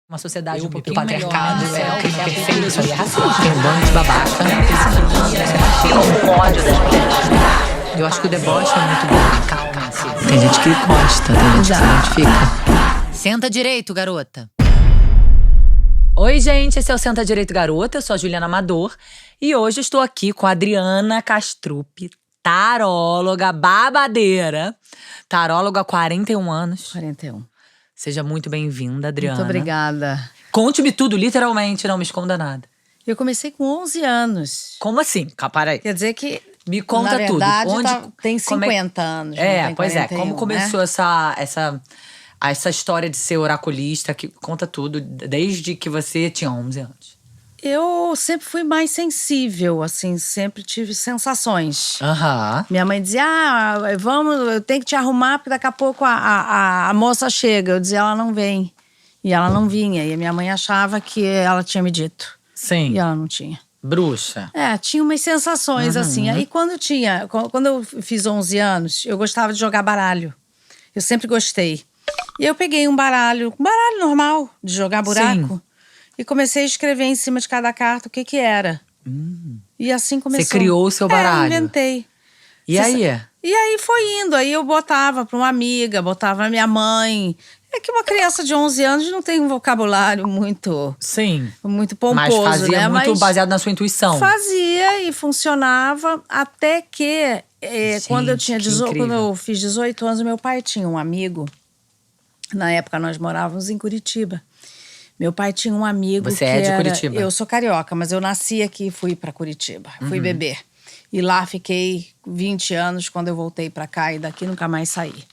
Uma sociedade um pouquinho patriarcado, melhor, o crime perfeito, isso aí é racista. racista. Tem um bando de babaca. Com ódio das mulheres. Eu acho que o deboche é muito bom. Calma-se. Tem gente que gosta, tem gente que se identifica. Senta direito, garota. Oi, gente, esse é o Senta Direito Garota, eu sou a Juliana Amador. E hoje eu estou aqui com a Adriana Castrup, taróloga babadeira. Taróloga há 41 anos. 41. Seja muito bem-vinda, Adriana. Muito obrigada. Conte-me tudo, literalmente, não me esconda nada. Eu comecei com 11 anos. Como assim? Para aí. Quer dizer que, Me conta na verdade, tudo. tem como 50 anos. É, não tem pois 41, como começou essa história de ser oraculista? Conta tudo, desde que você tinha 11 anos. Eu sempre fui mais sensível, assim, sempre tive sensações. Aham. Minha mãe dizia, vamos, eu tenho que te arrumar porque daqui a pouco a moça chega. Eu dizia, ela não vem. E ela não vinha. E a minha mãe achava que ela tinha me dito. Sim. E ela não tinha. Bruxa. Tinha umas sensações, assim. Aí quando eu fiz 11 anos, eu gostava de jogar baralho. Eu sempre gostei. E eu peguei um baralho normal, de jogar buraco. Sim. E comecei a escrever em cima de cada carta o que era. E assim começou. Você criou o seu baralho? Inventei. E aí? E aí foi indo. Aí eu botava para uma amiga, botava na minha mãe. É que uma criança de 11 anos não tem um vocabulário muito Sim. pomposo, Mas fazia né? muito baseado na sua intuição. Fazia e funcionava até que quando eu tinha quando eu fiz 18 anos, meu pai tinha um amigo. Na época nós morávamos em Curitiba. Meu pai tinha um amigo Você é de Curitiba? Eu sou carioca, mas eu nasci aqui e fui para Curitiba. Fui beber. E lá fiquei 20 anos quando eu voltei para cá e daqui nunca mais saí.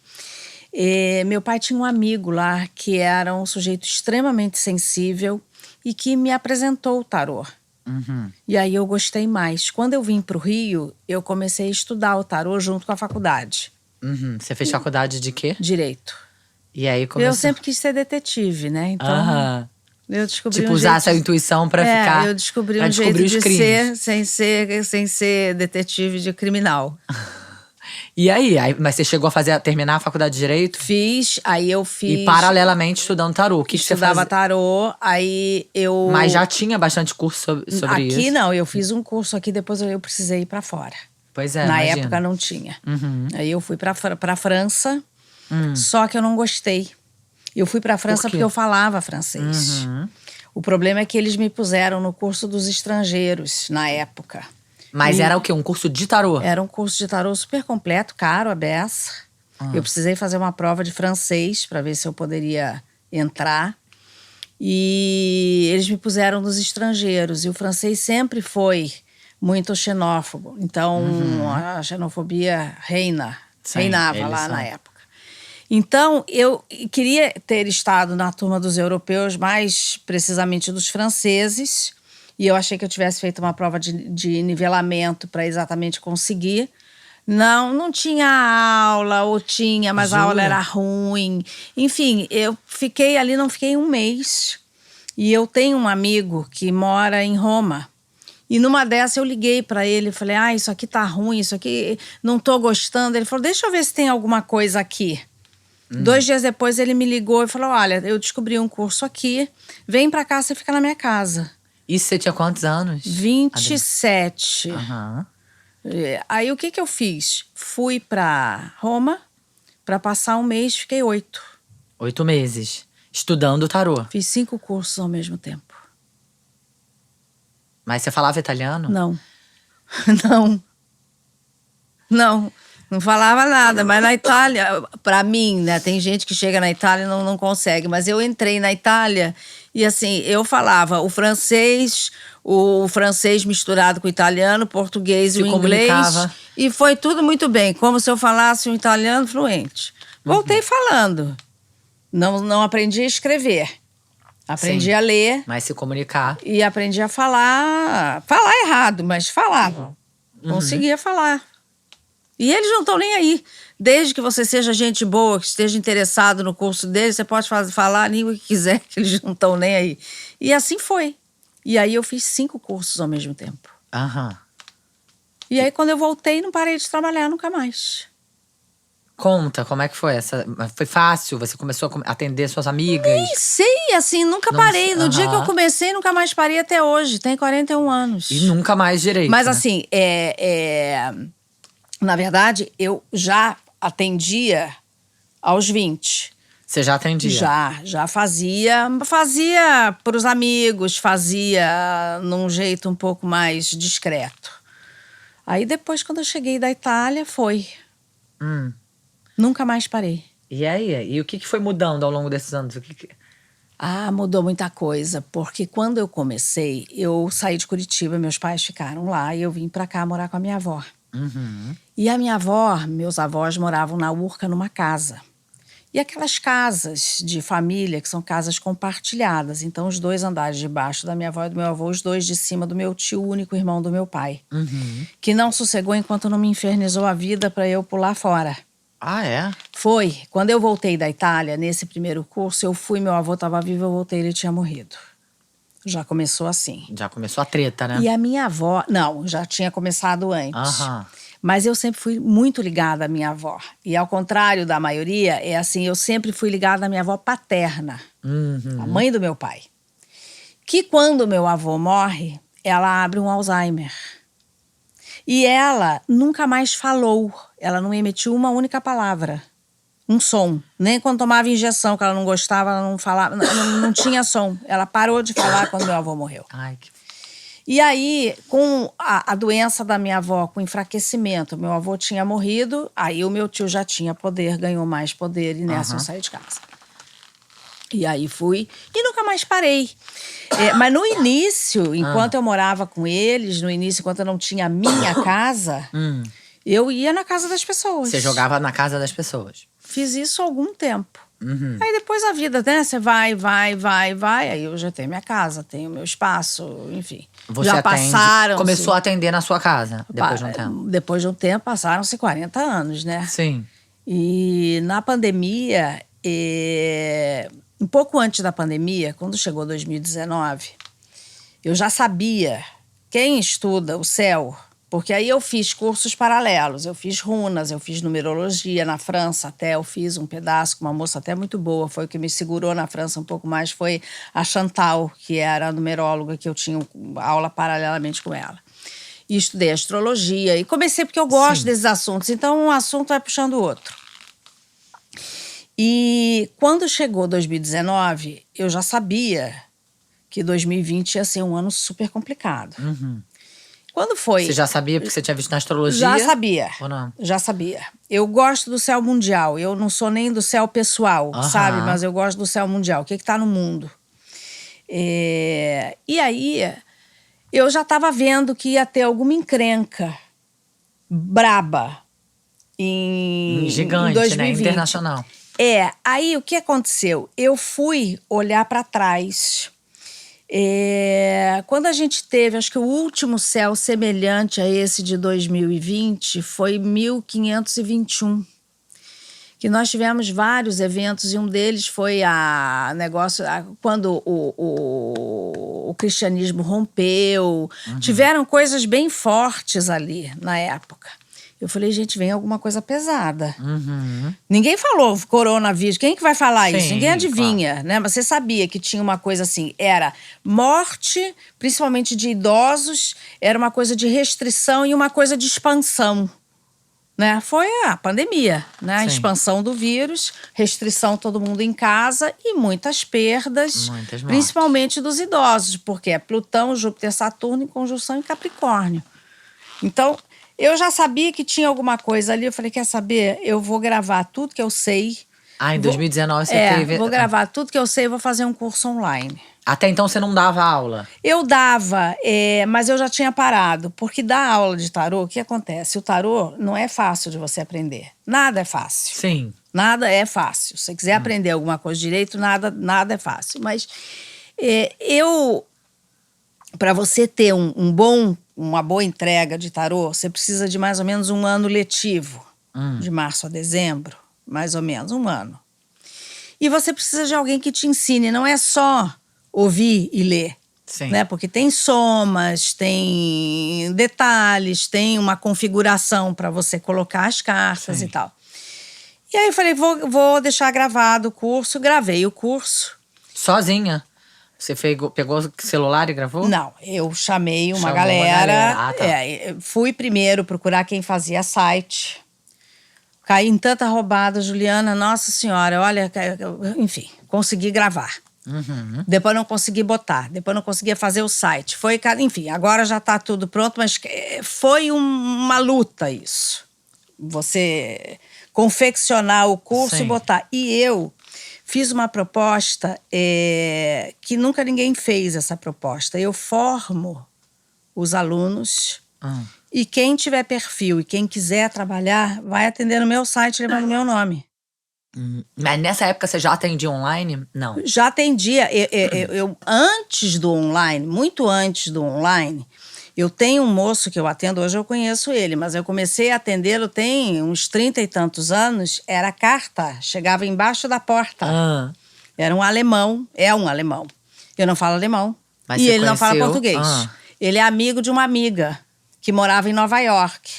Meu pai tinha um amigo lá que era um sujeito extremamente sensível e que me apresentou o tarô. E aí eu gostei mais. Quando eu vim para o Rio, eu comecei a estudar o tarô junto com a faculdade. Você fez faculdade de quê? Direito. E aí começou. Eu sempre quis ser detetive, né? Então eu descobri tipo, um usar jeito essa intuição pra ficar. eu descobri pra um jeito descobrir de os crimes. ser sem ser detetive de criminal. E aí? Mas você chegou a terminar a faculdade de Direito? Fiz, aí eu fiz. E paralelamente estudando tarô. O que você Estudava fazia? tarô, aí eu. Mas já tinha bastante curso sobre isso? Aqui não, eu fiz um curso aqui, depois eu precisei ir pra fora. Pois é, Na imagino. época não tinha. Aí eu fui pra França, só que eu não gostei. Eu fui pra França Por quê? porque eu falava francês. O problema é que eles me puseram no curso dos estrangeiros na época. Mas era o quê? Um curso de tarô? Era um curso de tarô super completo, caro, a beça. Eu precisei fazer uma prova de francês para ver se eu poderia entrar. E eles me puseram nos estrangeiros. E o francês sempre foi muito xenófobo. Então, a xenofobia reinava eles lá são. na época. Então, eu queria ter estado na turma dos europeus, mais precisamente dos franceses. E eu achei que eu tivesse feito uma prova de nivelamento para exatamente conseguir. Não tinha aula, ou tinha, mas a aula era ruim. Enfim, eu fiquei ali, não fiquei um mês. E eu tenho um amigo que mora em Roma. E numa dessa eu liguei para ele e falei, isso aqui tá ruim, isso aqui não tô gostando. Ele falou, deixa eu ver se tem alguma coisa aqui. 2 dias depois ele me ligou e falou, olha, eu descobri um curso aqui, vem para cá, você fica na minha casa. Isso você tinha quantos anos? 27. Aham. Aí o que eu fiz? Fui para Roma para passar um mês, fiquei 8. 8 meses. Estudando tarô. Fiz 5 cursos ao mesmo tempo. Mas você falava italiano? Não. Não falava nada, mas na Itália, para mim, né, tem gente que chega na Itália e não consegue, mas eu entrei na Itália e assim, eu falava o francês misturado com o italiano, o português e o inglês, comunicava. e foi tudo muito bem, como se eu falasse um italiano fluente. Voltei falando, não aprendi a escrever, aprendi Sim. a ler Mas se comunicar. e aprendi a falar errado, mas falava, conseguia falar. E eles não estão nem aí. Desde que você seja gente boa, que esteja interessado no curso deles, você pode falar a língua que quiser, que eles não estão nem aí. E assim foi. E aí eu fiz 5 cursos ao mesmo tempo. Aham. E aí quando eu voltei, não parei de trabalhar nunca mais. Conta, como é que foi essa? Foi fácil? Você começou a atender suas amigas? Nem sei, assim, nunca Não parei. sei, No dia que eu aham. comecei, nunca mais parei até hoje. Tenho 41 anos. E nunca mais direito, Mas né? assim, na verdade, eu já atendia aos 20. Você já atendia? Já fazia. Fazia pros amigos, fazia num jeito um pouco mais discreto. Aí depois, quando eu cheguei da Itália, foi. Nunca mais parei. E aí? E o que foi mudando ao longo desses anos? Ah, mudou muita coisa, porque quando eu comecei, eu saí de Curitiba, meus pais ficaram lá e eu vim pra cá morar com a minha avó. E a minha avó, meus avós moravam na Urca numa casa. E aquelas casas de família, que são casas compartilhadas. Então, os 2 andares de baixo da minha avó e do meu avô, os 2 de cima do meu tio, o único irmão do meu pai. Que não sossegou enquanto não me infernizou a vida pra eu pular fora. Ah, é? Foi. Quando eu voltei da Itália, nesse primeiro curso, eu fui, meu avô estava vivo, eu voltei, ele tinha morrido. Já começou assim. Já começou a treta, né? E a minha avó... Não, já tinha começado antes. Aham. Mas eu sempre fui muito ligada à minha avó. E ao contrário da maioria, é assim, eu sempre fui ligada à minha avó paterna. A mãe do meu pai. Que quando meu avô morre, ela abre um Alzheimer. E ela nunca mais falou. Ela não emitiu uma única palavra. Um som. Nem quando tomava injeção, que ela não gostava, ela não falava. Não tinha som. Ela parou de falar quando meu avô morreu. Ai, que... E aí, com a doença da minha avó, com enfraquecimento, meu avô tinha morrido, aí o meu tio já tinha poder, ganhou mais poder, e nessa eu saí de casa. E aí fui, e nunca mais parei. Mas no início, enquanto eu morava com eles, no início, enquanto eu não tinha a minha casa, eu ia na casa das pessoas. Você jogava na casa das pessoas? Fiz isso há algum tempo. Aí depois a vida, né? Você vai. Aí eu já tenho minha casa, tenho meu espaço, enfim. Você já atende, passaram. começou a atender na sua casa, depois de um tempo? Depois de um tempo, passaram-se 40 anos, né? Sim. E na pandemia, um pouco antes da pandemia, quando chegou 2019, eu já sabia, quem estuda o céu, porque aí eu fiz cursos paralelos, eu fiz runas, eu fiz numerologia na França até, eu fiz um pedaço com uma moça até muito boa, foi o que me segurou na França um pouco mais, foi a Chantal, que era a numeróloga, que eu tinha aula paralelamente com ela. E estudei astrologia, e comecei porque eu gosto desses assuntos, então um assunto vai puxando o outro. E quando chegou 2019, eu já sabia que 2020 ia ser um ano super complicado. Quando foi? Você já sabia porque você tinha visto na astrologia? Já sabia. Ou não? Já sabia. Eu gosto do céu mundial. Eu não sou nem do céu pessoal, sabe? Mas eu gosto do céu mundial. O que está no mundo? E aí, eu já estava vendo que ia ter alguma encrenca braba Gigante, em 2020. né? Internacional. Aí o que aconteceu? Eu fui olhar para trás. Quando a gente teve, acho que o último céu semelhante a esse de 2020 foi 1521, que nós tivemos vários eventos e um deles foi quando o cristianismo rompeu. Tiveram coisas bem fortes ali na época. Eu falei, gente, vem alguma coisa pesada. Ninguém falou coronavírus. Quem que vai falar isso? Ninguém adivinha, né? Mas você sabia que tinha uma coisa assim, era morte, principalmente de idosos, era uma coisa de restrição e uma coisa de expansão, né? Foi a pandemia, né? A expansão do vírus, restrição todo mundo em casa e muitas perdas, principalmente dos idosos, porque é Plutão, Júpiter, Saturno em conjunção em Capricórnio. Então, eu já sabia que tinha alguma coisa ali. Eu falei, quer saber? Eu vou gravar tudo que eu sei. Em 2019 você teve... Vou gravar tudo que eu sei e vou fazer um curso online. Até então você não dava aula? Eu dava, mas eu já tinha parado. Porque dar aula de tarô, o que acontece? O tarô não é fácil de você aprender. Nada é fácil. Sim. Nada é fácil. Se você quiser aprender alguma coisa direito, nada é fácil. Mas para você ter uma boa entrega de tarô, você precisa de mais ou menos um ano letivo. De março a dezembro, mais ou menos, um ano. E você precisa de alguém que te ensine, não é só ouvir e ler. Sim. Né? Porque tem somas, tem detalhes, tem uma configuração para você colocar as cartas e tal. E aí eu falei, vou deixar gravado o curso. Gravei o curso. Sozinha? Você pegou o celular e gravou? Não, eu chamei uma Chamou uma galera. galera. Ah, tá. Fui primeiro procurar quem fazia site. Caí em tanta roubada, Juliana. Nossa Senhora, olha, enfim, consegui gravar. Uhum. Depois não consegui botar, depois não conseguia fazer o site. Enfim, agora já está tudo pronto, mas foi uma luta isso. Você confeccionar o curso Sim. e botar. E eu fiz uma proposta que nunca ninguém fez essa proposta. Eu formo os alunos e quem tiver perfil e quem quiser trabalhar vai atender no meu site levando o meu nome. Mas nessa época você já atendia online? Não. Já atendia. Eu antes do online, muito antes do online, eu tenho um moço que eu atendo, hoje eu conheço ele, mas eu comecei a atendê-lo tem uns 30 e tantos anos, era carta, chegava embaixo da porta. Era um alemão, é um alemão. Eu não falo alemão. Mas e você ele não fala conheceu? português. Ele é amigo de uma amiga que morava em Nova York.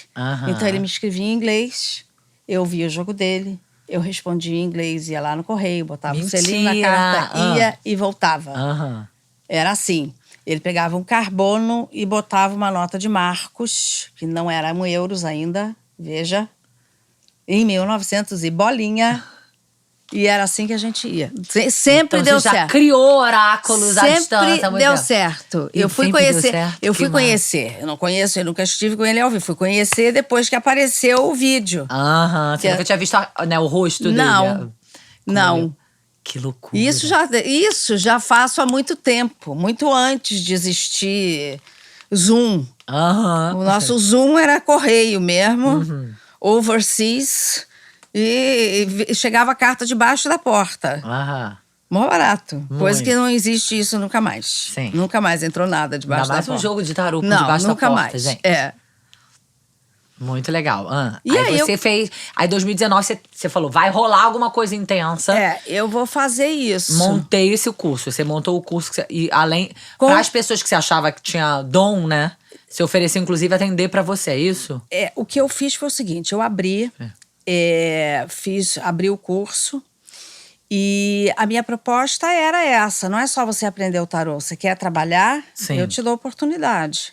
Então ele me escrevia em inglês, eu via o jogo dele, eu respondia em inglês, ia lá no correio, botava o selinho na carta, ia e voltava. Era assim. Ele pegava um carbono e botava uma nota de marcos, que não eram euros ainda, veja, em 1900 e bolinha. E era assim que a gente ia. Sempre Então deu você já certo. criou oráculos à distância. Sempre deu certo. Eu fui sempre deu conhecer. certo? Eu fui Que conhecer. Eu não conheço, eu nunca estive com ele ao vivo. Fui conhecer depois que apareceu o vídeo. Você nunca tinha visto né, o rosto dele? Não. Que loucura. Isso já faço há muito tempo. Muito antes de existir Zoom. O nosso Zoom era correio mesmo. Overseas. E chegava a carta debaixo da porta. Mó barato. Muito. Coisa que não existe isso nunca mais. Sim. Nunca mais entrou nada debaixo Ainda da mais porta. um jogo de tarô por Não, debaixo da nunca porta, mais. gente. Muito legal. E aí aí você fez. Aí em 2019 você falou, vai rolar alguma coisa intensa. Eu vou fazer isso. Montei esse curso. Você montou o curso e além. Para as pessoas que você achava que tinha dom, né? Você ofereceu, inclusive, atender para você, é isso? O que eu fiz foi o seguinte: eu abri o curso. E a minha proposta era essa: não é só você aprender o tarô, você quer trabalhar? Sim. Eu te dou oportunidade.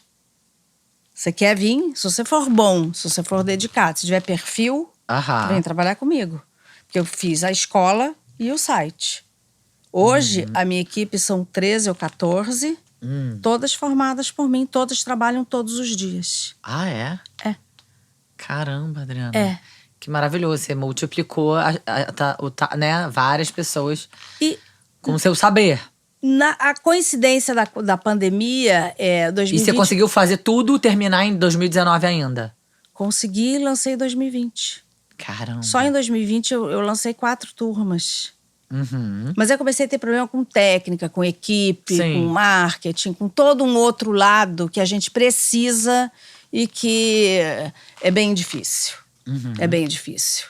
Você quer vir? Se você for bom, se você for dedicado, se tiver perfil, vem trabalhar comigo. Porque eu fiz a escola e o site. Hoje, a minha equipe são 13 ou 14, todas formadas por mim, todas trabalham todos os dias. Ah, é? É. Caramba, Adriana. Que maravilhoso. Você multiplicou né, várias pessoas com o seu saber. A coincidência da pandemia 2020. E você conseguiu fazer tudo, terminar em 2019 ainda? Consegui e lancei em 2020. Caramba. Só em 2020 eu lancei 4 turmas. Mas eu comecei a ter problema com técnica, com equipe, com marketing, com todo um outro lado que a gente precisa e que é bem difícil. É bem difícil.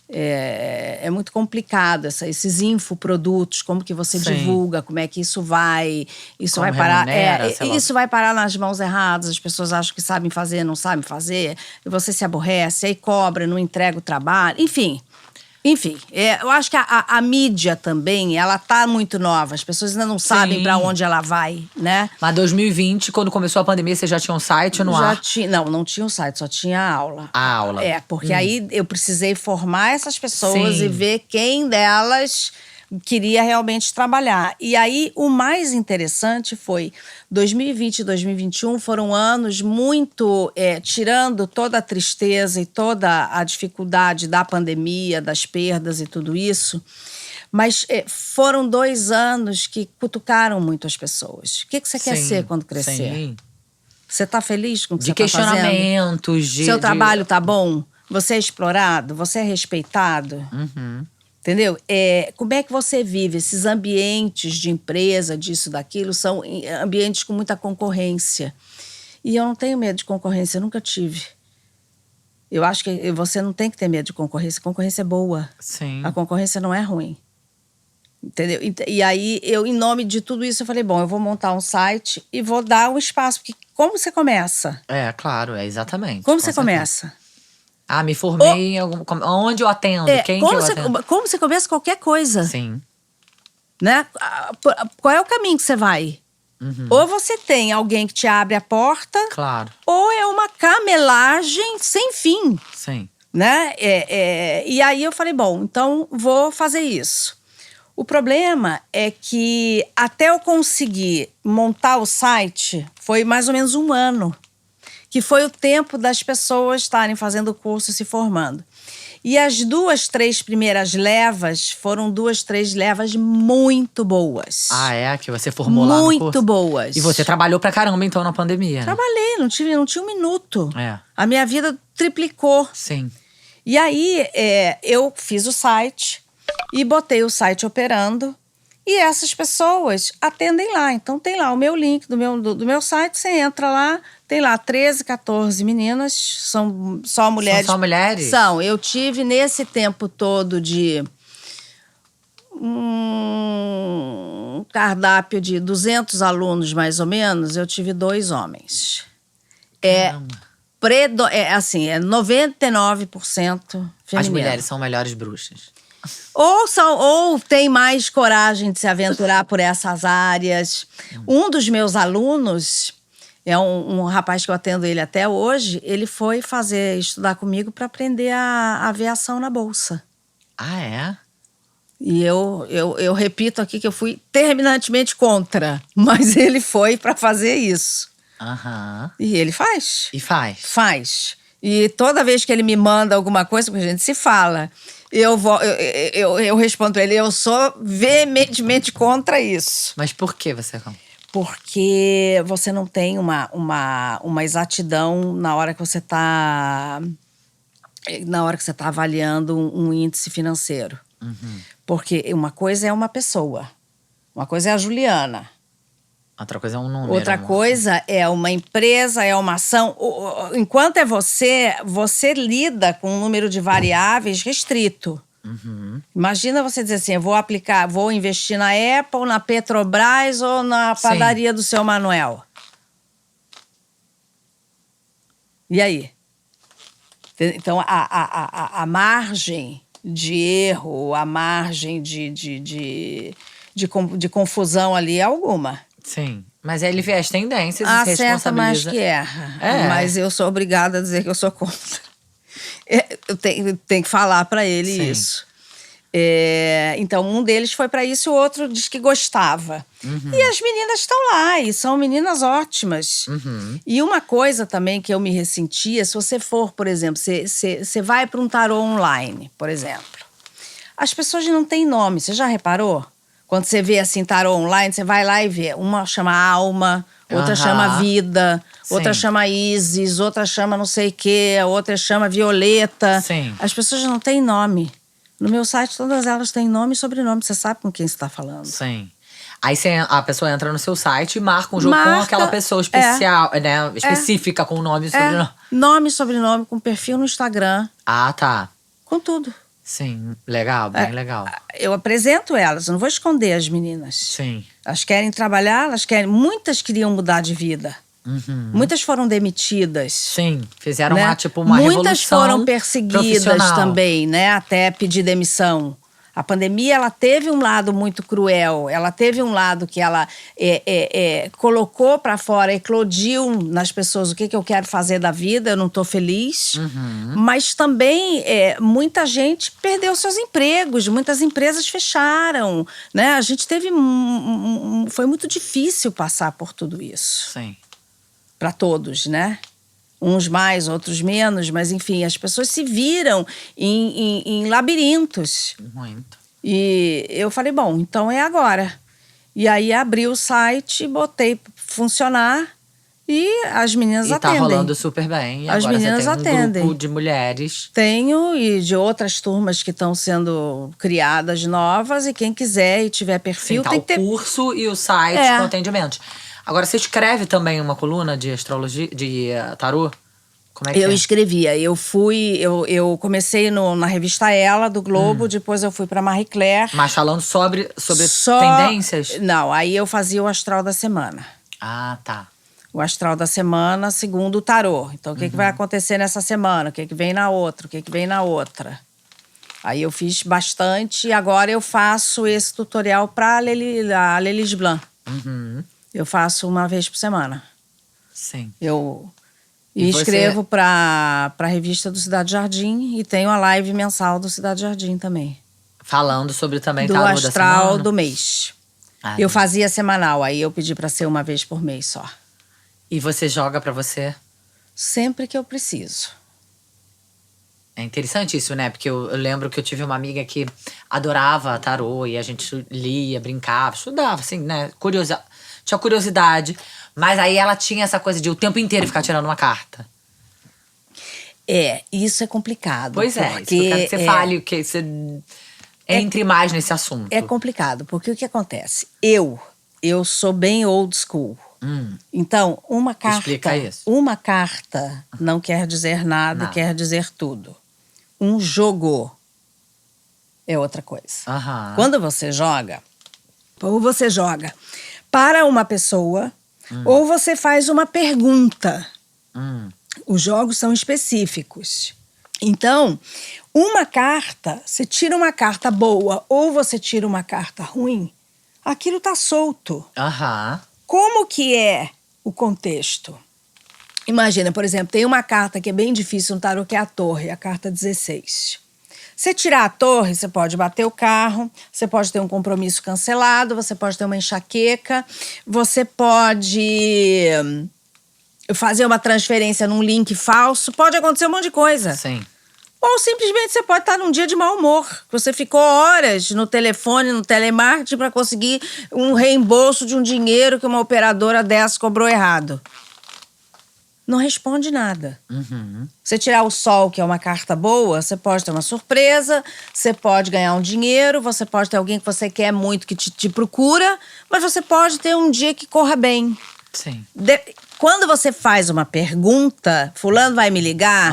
É muito complicado esses infoprodutos, como que você divulga, como é que isso vai. Isso como vai parar. Remunera, isso vai parar nas mãos erradas, as pessoas acham que sabem fazer, não sabem fazer, e você se aborrece, aí cobra, não entrega o trabalho, enfim. Eu acho que a mídia também, ela tá muito nova. As pessoas ainda não sabem para onde ela vai, né? Mas 2020, quando começou a pandemia, você já tinha um site no ar? Não tinha um site, só tinha a aula. A aula. Porque aí eu precisei formar essas pessoas e ver quem delas queria realmente trabalhar. E aí, o mais interessante foi 2020 e 2021 foram anos muito, tirando toda a tristeza e toda a dificuldade da pandemia, das perdas e tudo isso, mas foram 2 anos que cutucaram muito as pessoas. O que você quer ser quando crescer? Você está feliz com o que você está fazendo? De questionamentos. Seu trabalho tá bom? Você é explorado? Você é respeitado? Entendeu? Como é que você vive? Esses ambientes de empresa, disso, daquilo, são ambientes com muita concorrência. E eu não tenho medo de concorrência, eu nunca tive. Eu acho que você não tem que ter medo de concorrência. A concorrência é boa. A concorrência não é ruim. Entendeu? E aí, em nome de tudo isso, eu falei, bom, eu vou montar um site e vou dar um espaço. Porque como você começa? Claro, exatamente. Como você começa? Ah, me formei em algum… Onde eu atendo? Quem que eu atendo? Como você começa qualquer coisa, Sim. né? Qual é o caminho que você vai? Ou você tem alguém que te abre a porta, Claro. ou é uma camelagem sem fim, Sim. né? E aí eu falei, bom, então vou fazer isso. O problema é que até eu conseguir montar o site, foi mais ou menos 1 ano. Que foi o tempo das pessoas estarem fazendo o curso e se formando. E as 2, 3 primeiras levas foram 2, 3 levas muito boas. Ah, é? Que você formou lá no curso? Muito boas. E você trabalhou pra caramba, então, na pandemia, né? Trabalhei, não tinha 1 minuto. É. A minha vida triplicou. Sim. E aí, eu fiz o site e botei o site operando. E essas pessoas atendem lá. Então, tem lá o meu link do meu site. Você entra lá, tem lá 13, 14 meninas. São só mulheres. São só mulheres? São. Eu tive nesse tempo todo de um cardápio de 200 alunos, mais ou menos. Eu tive 2 homens. Caramba. Assim, é 99% feminino. As mulheres são melhores bruxas. Ou tem mais coragem de se aventurar por essas áreas. Um dos meus alunos, é um rapaz que eu atendo ele até hoje, ele foi estudar comigo para aprender a aviação na bolsa. Ah, é? E eu repito aqui que eu fui terminantemente contra, mas ele foi para fazer isso. Aham. E ele faz. E faz? Faz. E toda vez que ele me manda alguma coisa, porque a gente se fala, eu respondo pra ele, eu sou veementemente contra isso. Mas por que você… Porque você não tem uma exatidão na hora que você está avaliando um índice financeiro. Porque uma coisa é uma pessoa, uma coisa é a Juliana. Outra coisa é um número. Outra coisa é uma empresa, é uma ação. Enquanto é você lida com um número de variáveis restrito. Imagina você dizer assim, eu vou investir na Apple, na Petrobras ou na padaria do seu Manuel. E aí? Então, a margem de erro, a margem de confusão ali é alguma. Sim, mas aí ele vê as tendências e se Acerta mais responsabiliza. que erra. É. Mas eu sou obrigada a dizer que eu sou contra. Eu tenho que falar para ele Sim. isso. Então, um deles foi para isso, o outro diz que gostava. E as meninas estão lá, e são meninas ótimas. E uma coisa também que eu me ressentia, se você for, por exemplo, você vai para um tarô online, por exemplo. As pessoas não têm nome, você já reparou? Quando você vê assim, tarô online, você vai lá e vê. Uma chama Alma, outra chama Vida, outra chama Isis, outra chama não sei o quê, outra chama Violeta. Sim. As pessoas não têm nome. No meu site, todas elas têm nome e sobrenome. Você sabe com quem você está falando. Sim. Aí a pessoa entra no seu site e marca um jogo com aquela pessoa especial, né? Específica, com nome e sobrenome. Nome e sobrenome, com perfil no Instagram. Ah, tá. Com tudo. Sim, legal, bem legal. Eu apresento elas, eu não vou esconder as meninas. Sim. Elas querem trabalhar, muitas queriam mudar de vida. Muitas foram demitidas. Sim, fizeram né? uma revolução. Muitas foram perseguidas também, né? Até pedir demissão. A pandemia, ela teve um lado muito cruel. Ela teve um lado que ela colocou para fora, eclodiu nas pessoas o que eu quero fazer da vida, eu não estou feliz. Mas também muita gente perdeu seus empregos, muitas empresas fecharam. Né? A gente teve… foi muito difícil passar por tudo isso. Sim. Para todos, né? Uns mais, outros menos, mas enfim, as pessoas se viram em labirintos. Muito. E eu falei, bom, então é agora. E aí abri o site, botei funcionar e as meninas atendem. E tá rolando super bem. E as agora meninas você tem um atendem. grupo de mulheres. Tenho, e de outras turmas que estão sendo criadas novas. E quem quiser e tiver perfil, Sim, tá tem o que ter… curso e o site com atendimentos. Agora, você escreve também uma coluna de astrologia, de tarô? Como é que Eu é? escrevia. Eu comecei na revista Ela, do Globo. Depois eu fui para Marie Claire. Mas falando sobre tendências? Não, aí eu fazia o Astral da Semana. Ah, tá. o astral da semana segundo o tarô. Então, o que vai acontecer nessa semana? O que vem na outra? O que vem na outra? Aí eu fiz bastante e agora eu faço esse tutorial para a Lelis Blanc. Eu faço uma vez por semana. Sim. Eu E escrevo para a revista do Cidade Jardim e tenho a live mensal do Cidade Jardim também. Falando sobre também Do tarô da astral semana? do mês. Ah, Eu fazia semanal, aí eu pedi para ser uma vez por mês só. E você joga pra você? Sempre que eu preciso. É interessante isso, né? Porque eu lembro que eu tive uma amiga que adorava tarô e a gente lia, brincava, estudava, assim, né? Tinha curiosidade. Mas aí ela tinha essa coisa de o tempo inteiro ficar tirando uma carta. Isso é complicado. Pois é, isso que eu quero que você fale, que você entre mais nesse assunto. É complicado, porque o que acontece? Eu sou bem old school. Então, Explica isso. uma carta não quer dizer nada, quer dizer tudo. Um jogo é outra coisa. Quando você joga, ou você joga para uma pessoa, ou você faz uma pergunta. Os jogos são específicos. Então, uma carta, você tira uma carta boa ou você tira uma carta ruim, aquilo tá solto. Como que é o contexto? Imagina, por exemplo, tem uma carta que é bem difícil no tarô, que é a Torre, a carta 16. Você tirar a Torre, você pode bater o carro, você pode ter um compromisso cancelado, você pode ter uma enxaqueca, você pode fazer uma transferência num link falso, pode acontecer um monte de coisa. Sim. Ou simplesmente você pode estar num dia de mau humor. Você ficou horas no telefone, no telemarketing, para conseguir um reembolso de um dinheiro que uma operadora dessa cobrou errado. Não responde nada. Você tirar o Sol, que é uma carta boa, você pode ter uma surpresa, você pode ganhar um dinheiro, você pode ter alguém que você quer muito que te procura, mas você pode ter um dia que corra bem. Sim. Quando você faz uma pergunta, fulano vai me ligar,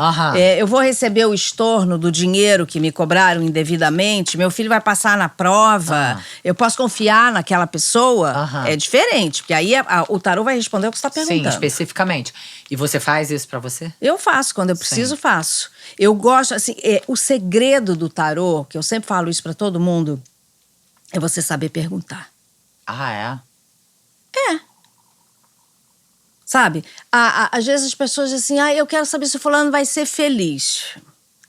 eu vou receber o estorno do dinheiro que me cobraram indevidamente, meu filho vai passar na prova, eu posso confiar naquela pessoa, é diferente, porque aí o tarô vai responder o que você está perguntando. Sim, especificamente. E você faz isso pra você? Eu faço, quando eu preciso, faço. Eu gosto, assim, o segredo do tarô, que eu sempre falo isso pra todo mundo, é você saber perguntar. É? Sabe? Às vezes as pessoas dizem assim, eu quero saber se o fulano vai ser feliz.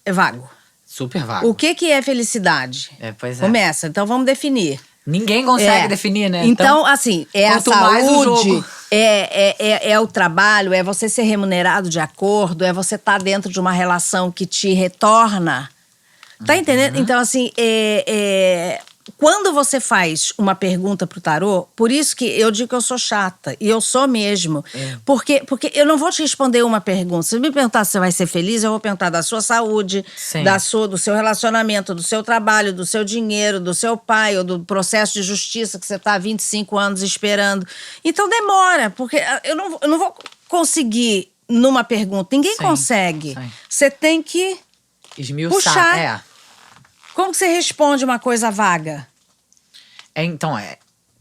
É vago. Super vago. O que é felicidade? Pois é. Começa, então vamos definir. Ninguém consegue definir, né? Então, assim, é a quanto mais o saúde, jogo. é o trabalho, é você ser remunerado de acordo, é você estar dentro de uma relação que te retorna. Tá entendendo? Então, assim, quando você faz uma pergunta pro tarô, por isso que eu digo que eu sou chata, e eu sou mesmo. Porque eu não vou te responder uma pergunta. Se me perguntar se você vai ser feliz, eu vou perguntar da sua saúde, do seu relacionamento, do seu trabalho, do seu dinheiro, do seu pai, ou do processo de justiça que você tá há 25 anos esperando. Então demora, porque eu não vou conseguir numa pergunta. Ninguém consegue. Você tem que esmiuçar. Puxar. Como que você responde uma coisa vaga? Então,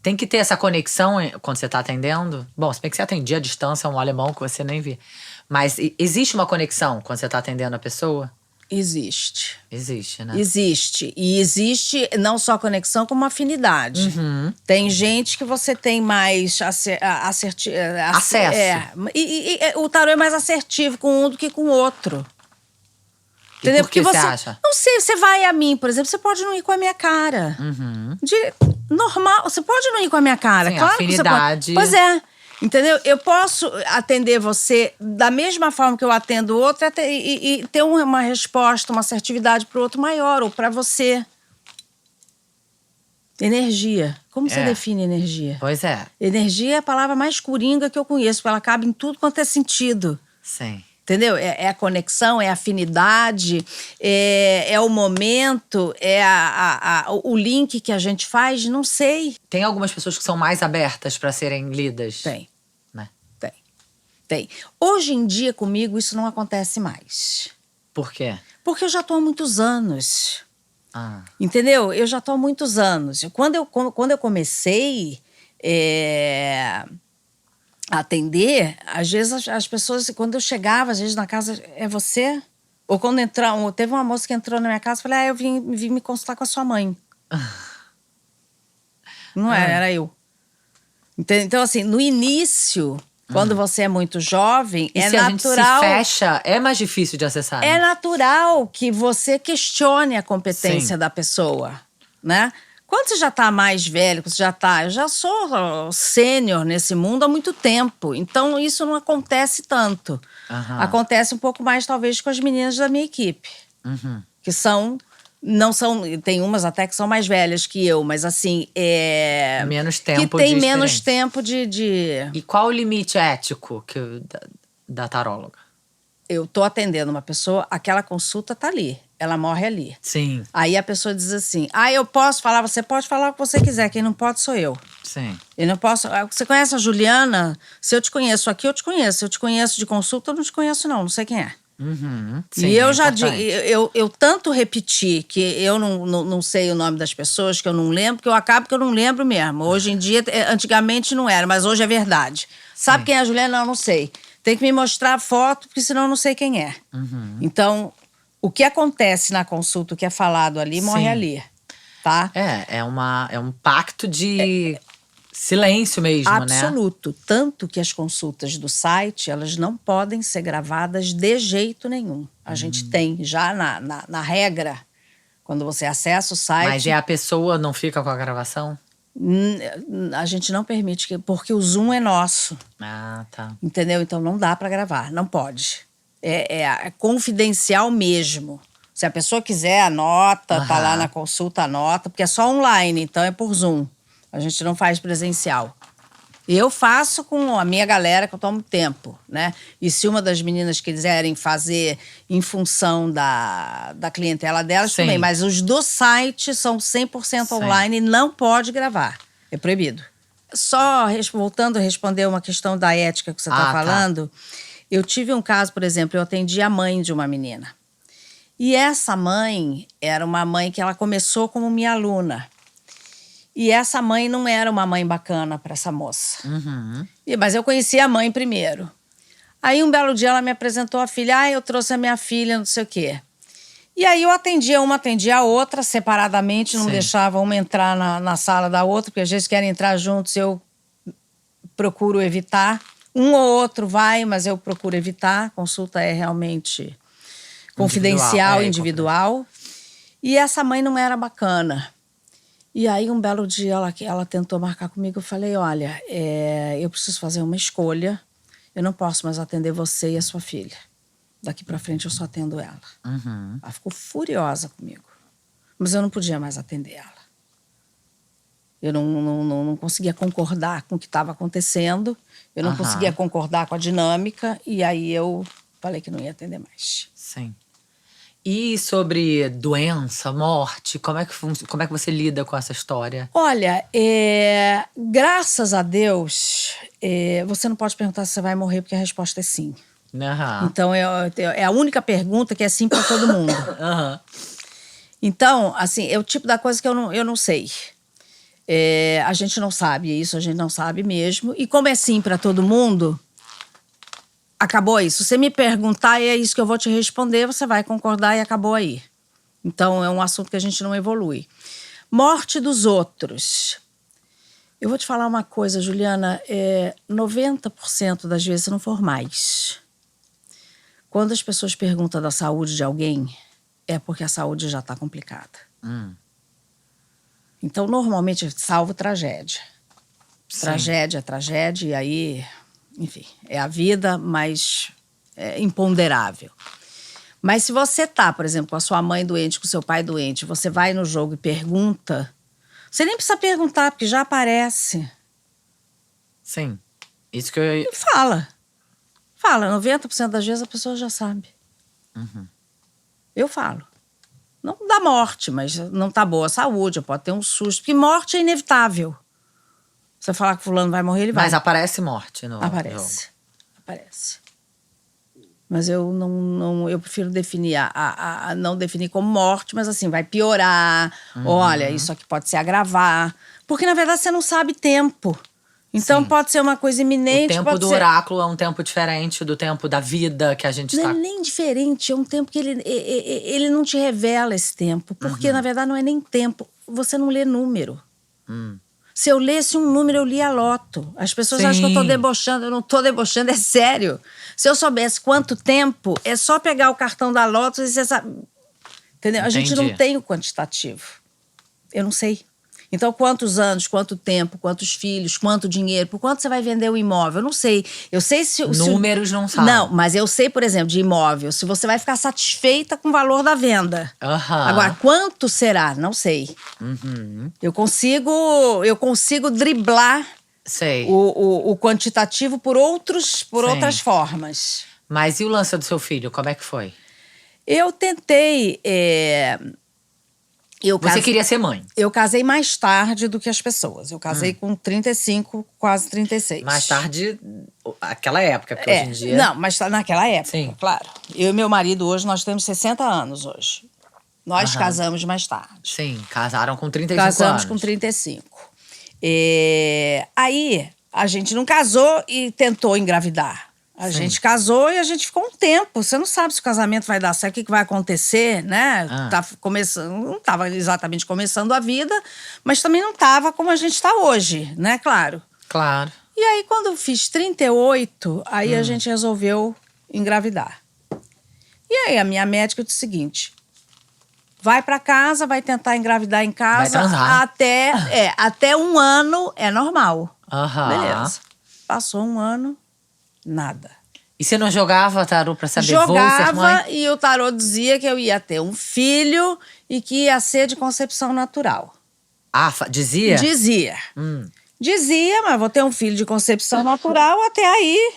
tem que ter essa conexão quando você tá atendendo. Bom, se bem que você atendia à distância um alemão que você nem vê. Mas existe uma conexão quando você tá atendendo a pessoa? Existe. Existe, né? Existe. E existe não só conexão, como afinidade. Tem gente que você tem mais acesso. E o tarô é mais assertivo com um do que com o outro. Entendeu? Por que você acha? Não sei, você vai a mim, por exemplo, você pode não ir com a minha cara. Normal, você pode não ir com a minha cara. Sim, claro afinidade. Que você pode. Pois é. Entendeu? Eu posso atender você da mesma forma que eu atendo o outro e ter uma resposta, uma assertividade pro outro maior, ou pra você. Energia. Como você define energia? Pois é. Energia é a palavra mais coringa que eu conheço, porque ela cabe em tudo quanto é sentido. Sim. Entendeu? É a conexão, é a afinidade, é o momento, o link que a gente faz, não sei. Tem algumas pessoas que são mais abertas pra serem lidas? Tem. Né? Tem. Hoje em dia, comigo, isso não acontece mais. Por quê? Porque eu já tô há muitos anos. Ah. Entendeu? Eu já tô há muitos anos. Quando eu comecei… atender, às vezes as pessoas, quando eu chegava, às vezes na casa, é você? Ou quando teve uma moça que entrou na minha casa, eu falei, eu vim me consultar com a sua mãe. Não era eu. Então, assim, no início, quando você é muito jovem, E é se natural. a gente se fecha, é mais difícil de acessar. É né? natural que você questione a competência Sim. da pessoa, né? Quando você já tá mais velho, eu já sou sênior nesse mundo há muito tempo, então isso não acontece tanto. Aham. Acontece um pouco mais, talvez, com as meninas da minha equipe, que não são, tem umas até que são mais velhas que eu, mas assim, Menos tempo que tem de menos experiência. tempo de... E qual o limite ético da taróloga? Eu tô atendendo uma pessoa, aquela consulta tá ali, ela morre ali. Sim, Aí a pessoa diz assim, eu posso falar, você pode falar o que você quiser, quem não pode sou eu. sim. Eu não posso. Você conhece a Juliana? Se eu te conheço aqui, eu te conheço. Se eu te conheço de consulta, eu não te conheço, não sei quem é. Sim, E eu é já digo, importante. eu tanto repeti que eu não sei o nome das pessoas, que eu não lembro, que eu acabo que eu não lembro mesmo. Hoje em dia, antigamente não era, mas hoje é verdade. Sabe quem é a Juliana? Não sei. Tem que me mostrar a foto, porque senão eu não sei quem é. Então, o que acontece na consulta, o que é falado ali, morre Sim. ali. Tá? É um pacto de silêncio mesmo, né? Absoluto. Tanto que as consultas do site, elas não podem ser gravadas de jeito nenhum. A gente tem já na regra, quando você acessa o site… Mas a pessoa não fica com a gravação? A gente não permite, porque o Zoom é nosso, Ah, tá. entendeu? Então não dá para gravar, não pode. É confidencial mesmo. Se a pessoa quiser, anota, tá lá na consulta, anota, porque é só online, então é por Zoom. A gente não faz presencial. Eu faço com a minha galera, que eu tomo tempo, né? E se uma das meninas quiserem fazer em função da clientela delas, Sim. também. Mas os do site são 100% online e não pode gravar. É proibido. Só voltando a responder uma questão da ética que você está falando, eu tive um caso, por exemplo, eu atendi a mãe de uma menina. E essa mãe era uma mãe que ela começou como minha aluna. E essa mãe não era uma mãe bacana para essa moça. Mas eu conheci a mãe primeiro. Aí um belo dia ela me apresentou a filha. Eu trouxe a minha filha, não sei o quê. E aí eu atendia uma, atendia a outra separadamente, não deixava uma entrar na sala da outra, porque às vezes querem entrar juntos, eu procuro evitar. Um ou outro vai, mas eu procuro evitar. A consulta é realmente confidencial, individual. E essa mãe não era bacana. E aí, um belo dia, ela tentou marcar comigo. Eu falei, olha, eu preciso fazer uma escolha. Eu não posso mais atender você e a sua filha. Daqui pra frente, eu só atendo ela. Ela ficou furiosa comigo. Mas eu não podia mais atender ela. Eu não conseguia concordar com o que estava acontecendo. Eu não conseguia concordar com a dinâmica. E aí, eu falei que não ia atender mais. Sim. E sobre doença, morte, como é que você lida com essa história? Olha, graças a Deus, você não pode perguntar se você vai morrer, porque a resposta é sim. Então, é a única pergunta que é sim para todo mundo. Então, assim, é o tipo da coisa que eu não sei. A gente não sabe isso, a gente não sabe mesmo. E como é sim para todo mundo… Acabou aí. Se você me perguntar e é isso que eu vou te responder, você vai concordar e acabou aí. Então, é um assunto que a gente não evolui. Morte dos outros. Eu vou te falar uma coisa, Juliana. 90% das vezes, se não for mais, quando as pessoas perguntam da saúde de alguém, é porque a saúde já está complicada. Então, normalmente, salvo tragédia. Tragédia, e aí… Enfim, é a vida, mas é imponderável. Mas se você tá, por exemplo, com a sua mãe doente, com o seu pai doente, você vai no jogo e pergunta, você nem precisa perguntar, porque já aparece. Sim. Isso que eu… E fala. 90% das vezes a pessoa já sabe. Eu falo. Não dá morte, mas não tá boa a saúde, pode ter um susto, porque morte é inevitável. Você falar que fulano vai morrer, ele vai. Mas aparece morte no jogo. Aparece. Mas eu eu prefiro definir, não definir como morte, mas assim, vai piorar. Olha, isso aqui pode se agravar. Porque, na verdade, você não sabe tempo. Então Sim. pode ser uma coisa O iminente, tempo pode do ser… oráculo é um tempo diferente do tempo da vida que a gente Não está. é nem diferente, é um tempo que ele não te revela esse tempo. Porque, na verdade, não é nem tempo. Você não lê número. Se eu lesse um número, eu lia loto. As pessoas acham que eu estou Sim. debochando. Eu não estou debochando, é sério. Se eu soubesse quanto tempo, é só pegar o cartão da loto e você sabe… Entendeu? A gente não Entendi. tem o quantitativo. Eu não sei. Então, quantos anos, quanto tempo, quantos filhos, quanto dinheiro, por quanto você vai vender o imóvel? Eu não sei. Eu sei se… Números não sabem. Não, mas eu sei, por exemplo, de imóvel, se você vai ficar satisfeita com o valor da venda. Aham. Agora, quanto será? Não sei. Eu consigo driblar Sei. o quantitativo por Sim. outras formas. Mas e o lance do seu filho? Como é que foi? Eu tentei… Você queria ser mãe. Eu casei mais tarde do que as pessoas. Eu casei com 35, quase 36. Mais tarde, aquela época, porque hoje em dia… Não, mas naquela época, Sim. claro. Eu e meu marido hoje, nós temos 60 anos hoje. Nós casamos mais tarde. Sim, casaram com 35 Casamos anos. com 35. Aí, a gente não casou e tentou engravidar. A gente casou e a gente ficou um tempo. Você não sabe se o casamento vai dar certo, o que vai acontecer, né? Tá começando, não estava exatamente começando a vida, mas também não estava como a gente está hoje, né? Claro. Claro. E aí, quando eu fiz 38, aí a gente resolveu engravidar. E aí, a minha médica disse o seguinte: vai para casa, vai tentar engravidar em casa. Vai transar. Até 1 ano é normal. Aham. Beleza. Passou 1 ano, nada. E você não jogava tarô pra saber, vou ser mãe? Jogava e o tarô dizia que eu ia ter um filho e que ia ser de concepção natural. Ah, dizia? Dizia. Dizia, mas vou ter um filho de concepção natural até aí.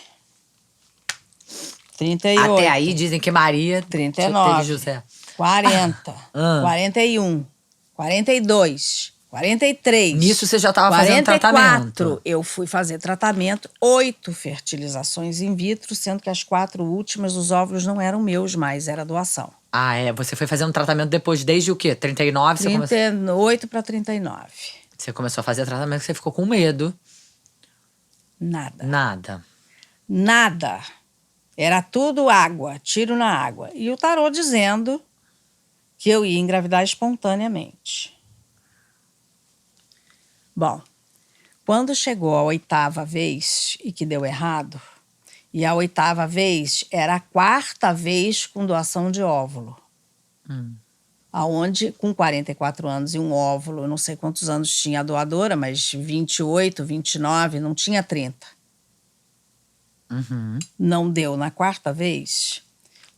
38. Até aí dizem que Maria 39. teve José. 40. 41. 42. 43. Nisso você já tava fazendo 44, tratamento. eu fui fazer tratamento, 8 fertilizações in vitro, sendo que as 4 últimas, os óvulos não eram meus mais, era doação. Ah, você foi fazendo tratamento depois, desde o quê? 39? 38 para 39. Você começou a fazer tratamento, você ficou com medo. Nada. Nada. Nada. Era tudo água, tiro na água. E o tarô dizendo que eu ia engravidar espontaneamente. Bom, quando chegou a 8ª vez e que deu errado, e a 8ª vez era a 4ª vez com doação de óvulo. Aonde, com 44 anos e um óvulo, eu não sei quantos anos tinha a doadora, mas 28, 29, não tinha 30. Não deu na 4ª vez.